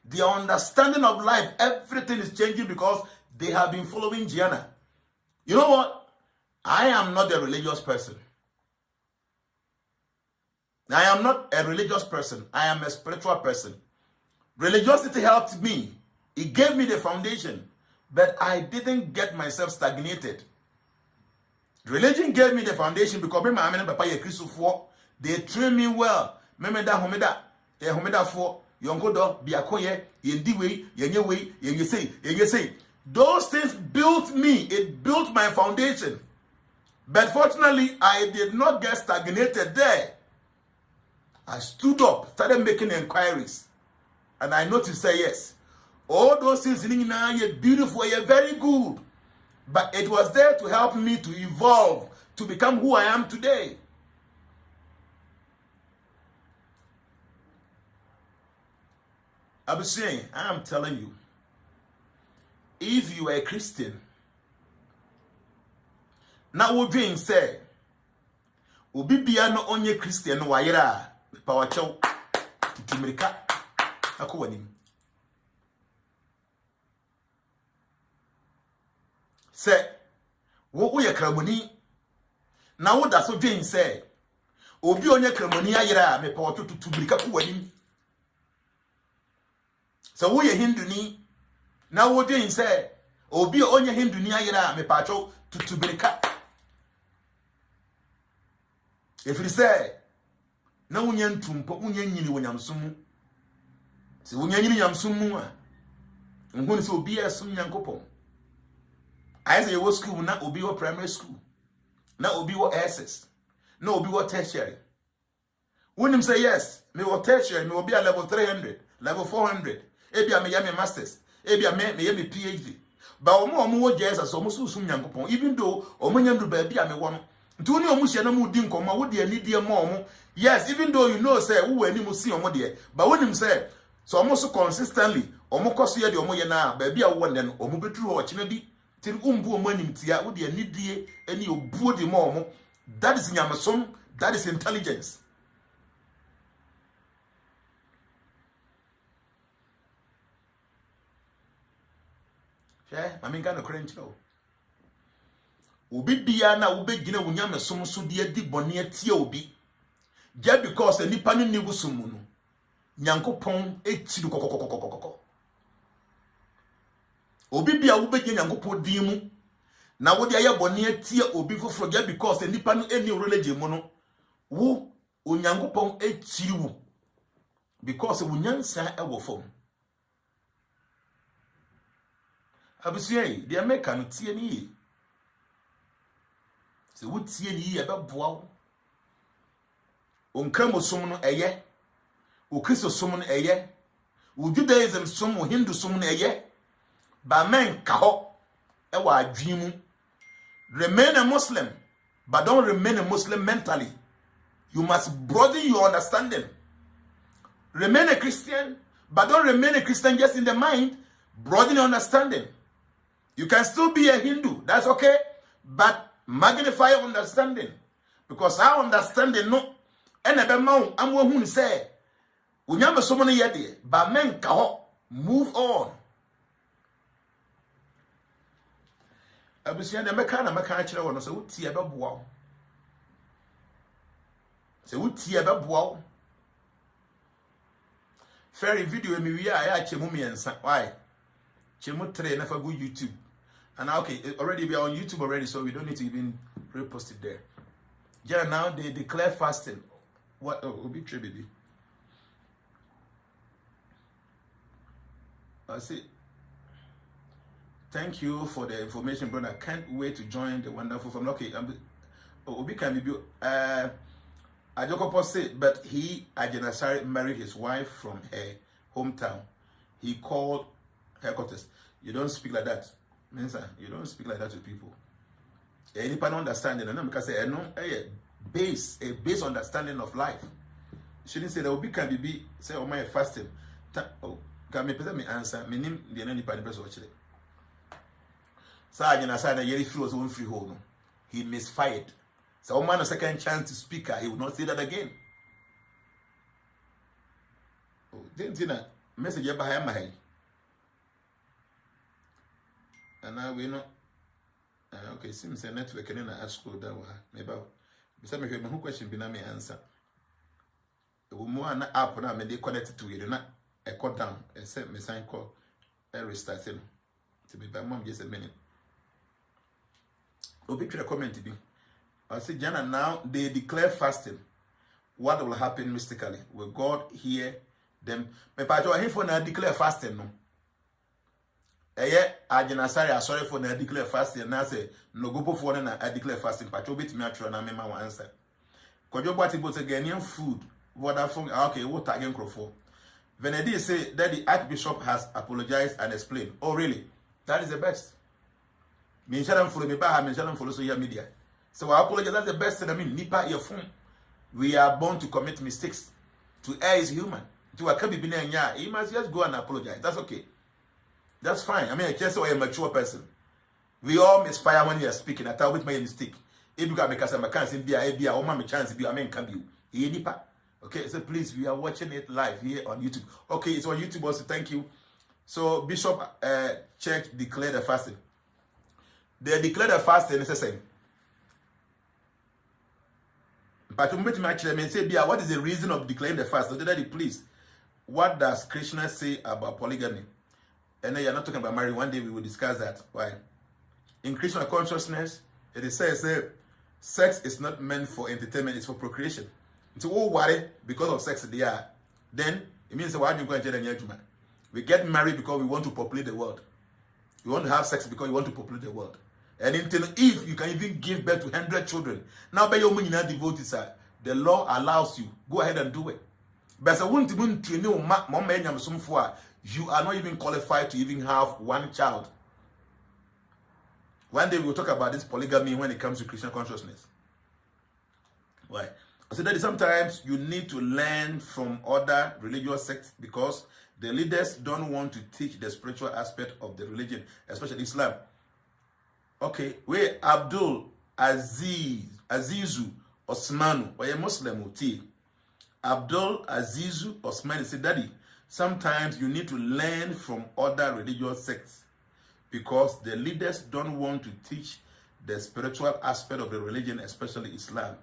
The understanding of life, everything is changing because they have been following JNANA. You know what? I am not a religious person. I am not a religious person. I am a spiritual person. Religiosity helped me. It gave me the foundation. But I didn't get myself stagnated. Religion gave me the foundation because they trained me well. Those things built me. It built my foundation. But fortunately, I did not get stagnated there. I stood up, started making inquiries. And I noticed, yes, all those things are beautiful, you're very good. But it was there to help me to evolve, to become who I am today. I'm saying, I'm telling you, if you are a Christian, now what being said, Obi bia no onye Christian no wayera power chow tumirika akowani. Say, wo ye kramoni na wo da so dwen say, obi onye kramoni ayera me power chow tumirika akowani. So we Hindu ni now what doing say obi onye Hindu ni ayira me pacho to bereka. If you say na unye ntumpo unye nyini wonyamsumu. Se unye nyini nyamsumu a nhunu se obi asum nyankopon. I say you school na obi wo primary school. Na obi wo SS. Na obi wo tertiary. When him say yes, me wo tertiary, me will be a level 300, level 400. Ebia me yame masters. Ebia me yame PhD. But omo wo Jesus so omo susum nyankopon even though omo nyandu ba bia me wo no. Nti oni omo hye na mu di nkoma wo de ani die ma omo. Yes, even though you know say wo ani mu si omo de, but when him say so omo so consistently omo koso ye de omo ye na ba bia wo ne no omo beturu ho kine bi till umbu omo anim tia wo de ani die ani obuo de ma omo. That is nyamesom, that is intelligence. I mean, kind of cringe no. Obi bia na ube gina wunyame som so de adi bone atie obi. Just because the nipa no nigu sumu no. Nyankopon echiru kokokokokokoko. Obi bia ube gina nyankopon di mu. Na wo de aye bone atie obi foforo just because the nipa no eni religion mu no. Wo onyankopon echiru because wunyansa e wo fom. Abusuye, the American tie ni. Se wo tie ni e be boa. Onkramo som no eye. O Kristo som no eye. O Judaism som, o Hindu som no eye. Ba men ka ho e wa adwen mu. Remain a Muslim, but don't remain a Muslim mentally. You must broaden your understanding. Remain a Christian, but don't remain a Christian just in the mind. Broaden your understanding. You can still be a Hindu, that's okay, but magnify your understanding. Because our understanding, no, and a bemau, I'm one who say, we never so many yet, but men kaho, move on. I was saying, the mechanical one, so tea about wow. So tea about wow. Fairy video, me, I chemumi and why? Chemotre never go YouTube. And okay, already we are on YouTube already, so we don't need to even repost it there. Yeah, now they declare fasting. What? Oh, be true, baby. I see. Thank you for the information, brother. I can't wait to join the wonderful family. Okay, Obi can be. I don't post it, but Ajenasari married his wife from her hometown. He called headquarters. You don't speak like that. Mensa, you don't speak like that to people. Any people understanding, and because say no, a base understanding of life. You shouldn't say that Obi can be say oh my fasting. Oh, can me person me answer. Me name the any person watch it. So I just said that Yeri was one free hold. He misfired. So man a second chance to speak, he will not say that again. Oh, didn't see that message behind my head. And now we know. Okay, seems a network and then I ask you that maybe. Besides, me who question be na me answer. The woman app now me they connected to it. Not a cut down. Except me sign call. I restart it. To be by mom just a minute. Obi try comment to be. I say JNANA now they declare fasting. What will happen mystically? Will God hear them? Me pato here for now declare fasting no. Ajenasari sorry for na declare fasting na say no go for na declare fasting pato bit me atro na me ma answer. Kojo bati both Ghanaian food Vodafone okay what again crofo. Venedi say that the Archbishop has apologized and explained. Oh really? That is the best. Me shalam follow me ba me shalam follow social media. So I apologize, that's the best thing. I mean nipa your phone. We are born to commit mistakes. To err is human. To a can be you must just go and apologize. That's okay. That's fine. I mean, I just say a mature person. We all misfire when we are speaking. I thought with my mistake. If you can make us a chance, be a woman chance, be a man can be. Okay, so please, we are watching it live here on YouTube. Okay, it's on YouTube also. Thank you. So Bishop Church declared the fasting. They declared the fasting. It's the same. But to make me actually say, what is the reason of declaring the fast? So, Daddy, please, what does Krishna say about polygamy? And then you're not talking about marriage. One day we will discuss that. Why? In Krishna consciousness, it says sex is not meant for entertainment, it's for procreation. So all worry because of sex they are. Then it means we get married because we want to populate the world. We want to have sex because we want to populate the world. And if you can even give birth to 100 children, now by your money devoted, sir, the law allows you. Go ahead and do it. But you are not even qualified to even have one child. One day we will talk about this polygamy when it comes to Christian consciousness. Why? So that sometimes you need to learn from other religious sects because the leaders don't want to teach the spiritual aspect of the religion, especially Islam. Okay, where Abdul Azizu Osmanu, or a Muslim uti. Abdul Azizu Osmanu said, Daddy, sometimes you need to learn from other religious sects because the leaders don't want to teach the spiritual aspect of the religion, especially Islam.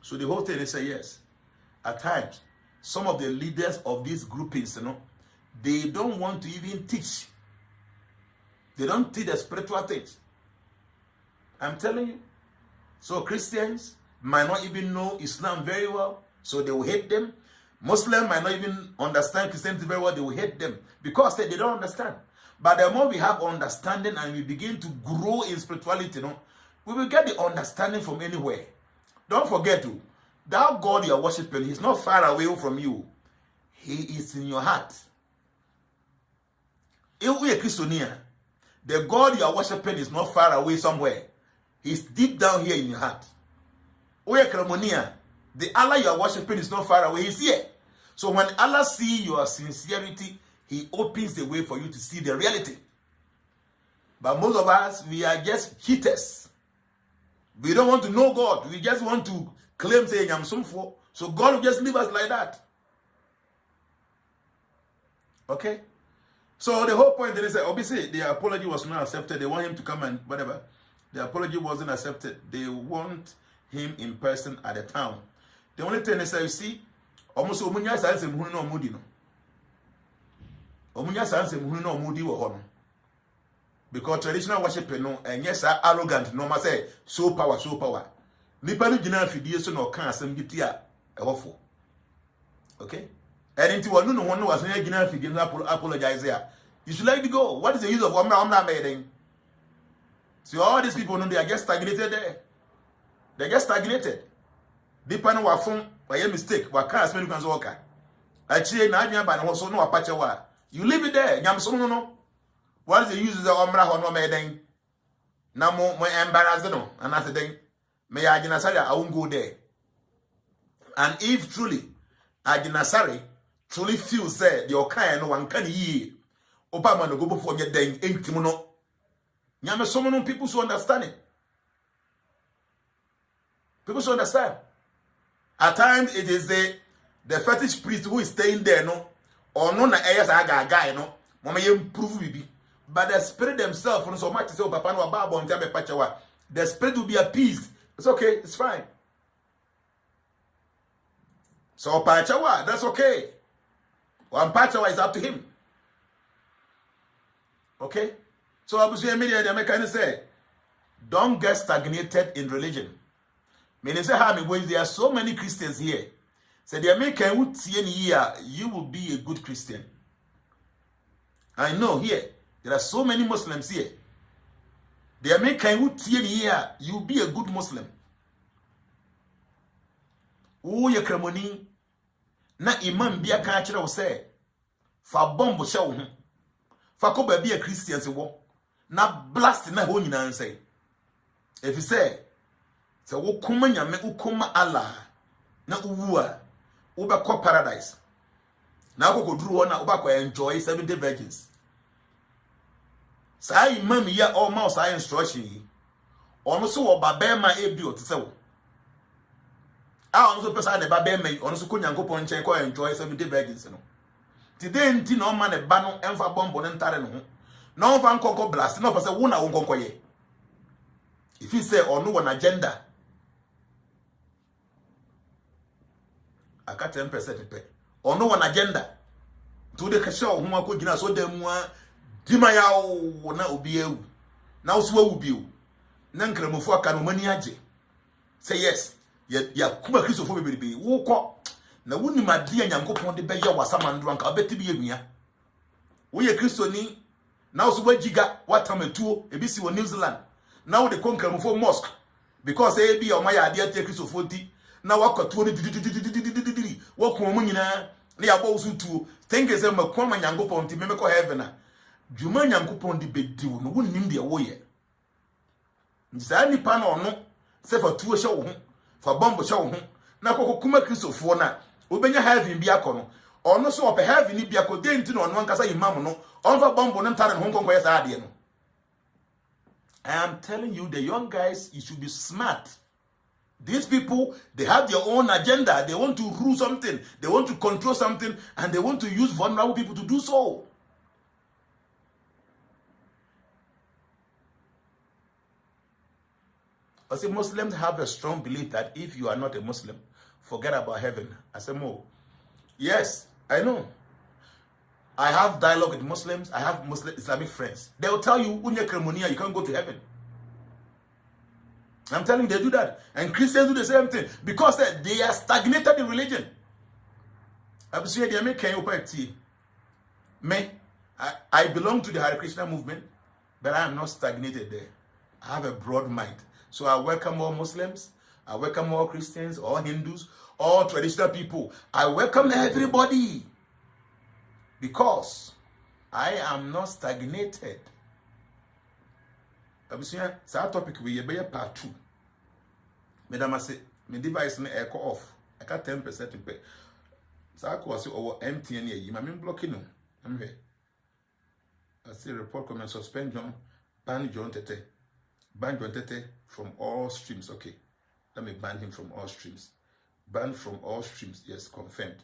So the whole thing is yes. At times, some of the leaders of these groupings, they don't want to even teach. They don't teach the spiritual things. I'm telling you. So Christians might not even know Islam very well, so they will hate them. Muslims might not even understand Christianity very well, they will hate them because they don't understand. But the more we have understanding and we begin to grow in spirituality, we will get the understanding from anywhere. Don't forget, that God you are worshiping, he's not far away from you. He is in your heart. If we are Christian, the God you are worshiping is not far away somewhere. He's deep down here in your heart. We are Kremonia. The Allah you are worshiping is not far away. He's here. So when Allah sees your sincerity, he opens the way for you to see the reality. But most of us, we are just cheaters. We don't want to know God. We just want to claim saying I'm sinful. So God will just leave us like that. Okay? So the whole point is that obviously the apology was not accepted. They want him to come and whatever. The apology wasn't accepted. They want him in person at the town. The only thing is that you see, almost Omunya Sanse Muno Mudi no. Omunya Sanse Muno Mudi wo because traditional worship and yes, arrogant no ma say so power. Nipa no gina fidie so no kan asem bitia ehofo. Okay? And into one no one was gina fidie no apologize here. You should let it go. What is the use of omra meeting? So all these people they are just stagnated there. They get stagnated. Nipa no wa fun by a mistake wa kan asem kan so oka. Achie na adwan ba no so no apache wa. You leave it there. Nyam so no. What is the use of the omra ho no meeting? Na mo embarrass no and that's the thing. May Ajinasari, I won't go there. And if truly Ajinasari truly feels that your kind no one can ye, Obama no go before your day ain't timono. Nyame so many people who understand it. People who understand. At times it is the fetish priest who is staying there, no, or no na eyes aga guy, no, mama you improve be. But the spirit themselves, no so much say Papa no baba on tell me pachawa. The spirit will be appeased. It's okay, it's fine. So pachawa, that's okay. One pachawa is up to him. Okay? So obviously media they make say, don't get stagnated in religion. Meaning say how me there are so many Christians here. Say they make you will be a good Christian. I know here there are so many Muslims here. They are making here, you be a good Muslim. Oh, your cremoni, na imam be a catcher or say, for bomb show him. For could be a Christian, so na blast na home and say. If you say, so wo kuma ya me ukuma Allah, na uwa, uba kwa paradise. Na ko drew on na uba kwa enjoy 70 virgins. Sa imam ya all mouse I instruction yi ono so wo babema ebi otesewo ono so pesa ne babema ono so konyankopon nchen ko enjoy 70 virgins no today nti no ma ne ba no emfa bombo ne ntare no ho no fa nkonko blast no pesa wo na wo nkonko ye if you say ono won agenda aka 10% pe ono won agenda to the casho who ko gina so dem dimaya na obi ewu na wo so wu bi na nkramofo aka no mani age say yes ya kuma kristofo bebebe wo kɔ na woni made anyankopɔn de bɛyɛ wasamandro anka obeti bi enua wo ye kristoni na wo so wagiga watamatuo ebisi wo New Zealand na wo de konkramofo mosque because e bi o ma ya ade ate kristofo ti na wakoto ni didididididididi wo ko mu nyina na ya bɔ so tuo think is makoma nyankopɔn ti memekɔ heaven na dwuma nyankopɔn de bediwo no wonim de wo ye nza nipa na ono se fa tuo hye wo ho fa bombo hye wo ho na kokoma kristofo na obenya heaven bi akɔ no ono so ope heaven ni bi akɔ de nti no ono ankasa imam no on fa bombo no ntare ho nkonko yesa ade no. I am telling you, the young guys, you should be smart. These people, they have their own agenda. They want to rule something. They want to control something. And they want to use vulnerable people to do so. I say Muslims have a strong belief that if you are not a Muslim, forget about heaven. I say, Mo, yes, I know. I have dialogue with Muslims. I have Muslim Islamic friends. They will tell you, you can't go to heaven. I'm telling you, they do that. And Christians do the same thing. Because they are stagnated in religion. I belong to the Hare Krishna movement, but I am not stagnated there. I have a broad mind. So I welcome all Muslims. I welcome all Christians, all Hindus, all traditional people. I welcome everybody. Because I am not stagnated. Abusia, sa topic we be part 2. Madam I say, my device na echo off. I got 10% to pay. Sa ko say over MTN ye, ma me blocking no. I'm here. I say report comment suspension, ban John Tete. Ban John Tete from all streams. Okay. Let me ban him from all streams. Ban from all streams. Yes, confirmed.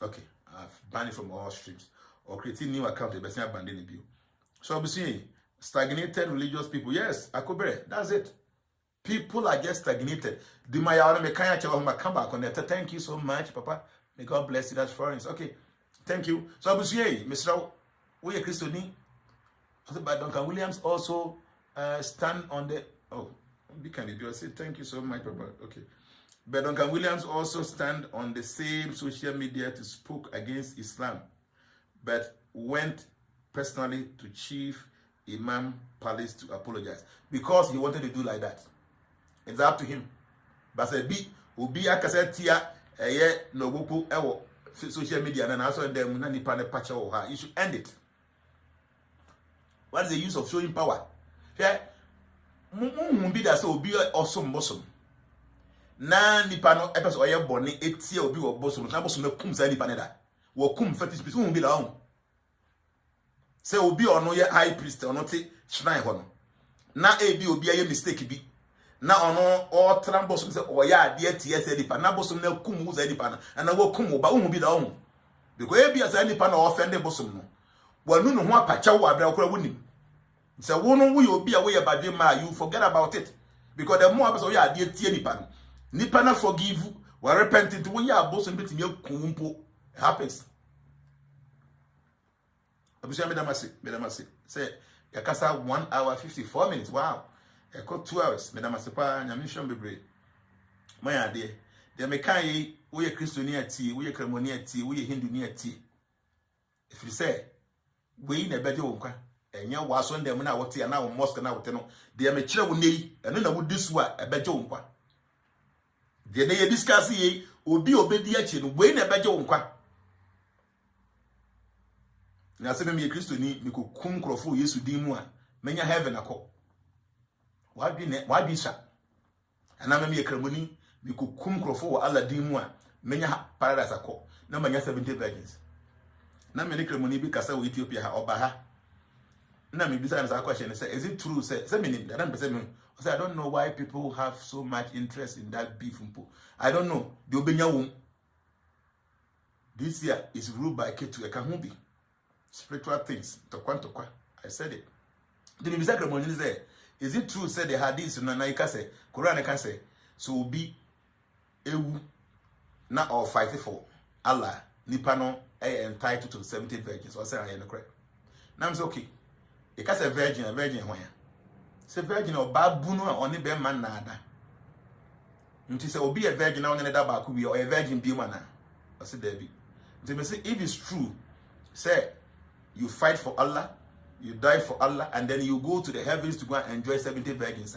Okay. I've banned it from all streams. Or creating new account, but I'm abandoning you. So obviously, stagnated religious people. Yes, Akobere, that's it. People are just stagnated. Thank you so much, Papa. May God bless you. That's foreign. Okay, thank you. So obviously, Mr. We are Christian. But Duncan Williams also stand on the. Oh, we can do. I say thank you so much, Papa. Okay. But Duncan Williams also stand on the same social media to speak against Islam, but went personally to Chief Imam Palace to apologize because he wanted to do like that. It's up to him. But say be obi akase tia no boku ewo social media na also dem na nipa ne pacha wo ha. You should end it. What is the use of showing power? Yeah, be that so obi awesome bosom. Na nipa no epeso oye boni etie obi wo bosom na bosom na kum za nipa ne da wo kum fetish priest wo bi da ho se obi ono ye high priest ono te shrine ho no na ebi obi aye mistake bi na ono o tram bosom se oye ade atie se nipa na bosom na kum wo za nipa na wo kum wo ba wo bi da ho because ebi asa nipa na offend bosom no wanu no ho apacha wo abra kora wonim se wo no wo ye obi a wo ye badwe ma you forget about it because the more person oye ade atie nipa no nipa na forgive we repent into when you are boss and betimi akumpo happens. Abusia medamasi say yakasa 1 hour 54 minutes. Wow, I got 2 hours. Medamasi pa nyamisho bebre my ade de mekai we ye Christian ati we ye Kremoni ati we ye Hindu ni ati if you say we na beje wonkwa enye waso ndem na wote na wo mosque na wote no de me kire wo nei eno na wo disu a ebeje wonkwa de na ye discuss ye obi obedi achi no we na ebeje wonkwa na se me ye Kristo ni me kokum krofo Yesu din mu a menya heaven akọ wadi sha ana me ye Kremoni me kokum krofo wa Allah din mu a menya paradise akọ na menya 70 virgins na me ne Kremoni bi kasa wo Ethiopia ha oba ha na me bisa na question say is it true say me I don't know why people have so much interest in that beef mpo. I don't know the obenya won this year is ruled by Ketu Ekahubi spiritual things tokwa I said it the bisa Kremoni say is it true say the hadith na ika say Quran can say so be ewu na or fight for Allah nipa no entitled to 70 virgins. Or say I am correct. Now I'm say okay. Because a virgin when say virgin or babuno only be man nada. Nti say obi a virgin na only that back be or a virgin be man. I say there be. Nti me say if it's true, say you fight for Allah, you die for Allah, and then you go to the heavens to go and enjoy 70 virgins.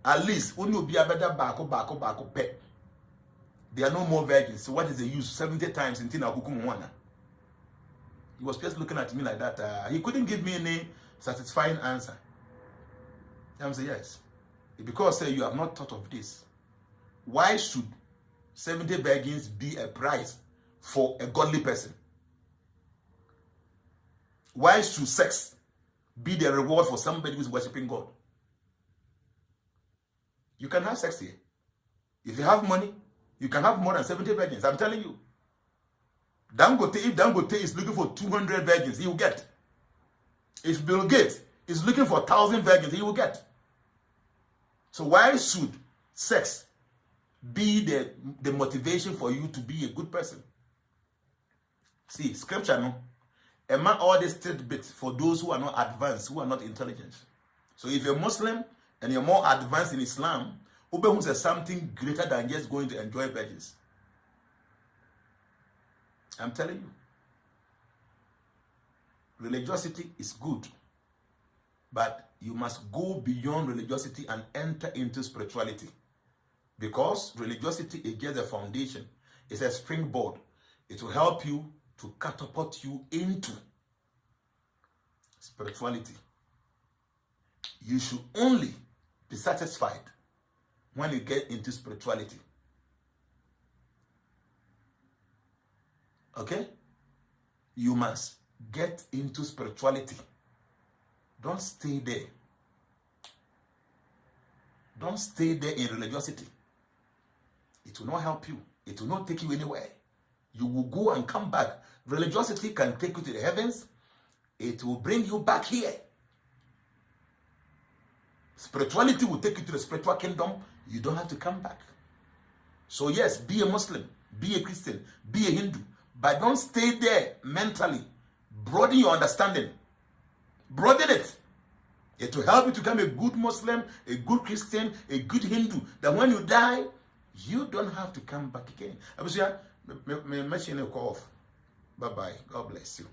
At least when you be a better back pet. There are no more virgins. So what is the use? 70 times in Tina Kukumwana. He was just looking at me like that. He couldn't give me any satisfying answer. I'm saying yes. Because you have not thought of this. Why should 70 virgins be a prize for a godly person? Why should sex be the reward for somebody who is worshiping God? You can have sex here. If you have money, you can have more than 70 virgins. I'm telling you. If Dangote is looking for 200 virgins, he will get. If Bill Gates is looking for 1,000 virgins, he will get. So why should sex be the motivation for you to be a good person? See, scripture, no? Among all these tidbits for those who are not advanced, who are not intelligent. So if you're Muslim and you're more advanced in Islam, Ube says something greater than just going to enjoy virgins. I'm telling you. Religiosity is good. But you must go beyond religiosity and enter into spirituality. Because religiosity is just a foundation. It's a springboard. It will help you to catapult you into spirituality. You should only be satisfied when you get into spirituality. Okay? You must get into spirituality. Don't stay there. Don't stay there in religiosity. It will not help you. It will not take you anywhere. You will go and come back. Religiosity can take you to the heavens. It will bring you back here. Spirituality will take you to the spiritual kingdom. You don't have to come back. So yes, be a Muslim, be a Christian, be a Hindu. But don't stay there mentally. Broaden your understanding. Broaden it. It will help you to become a good Muslim, a good Christian, a good Hindu. That when you die, you don't have to come back again. I was here, me mention a call off. Bye-bye. God bless you.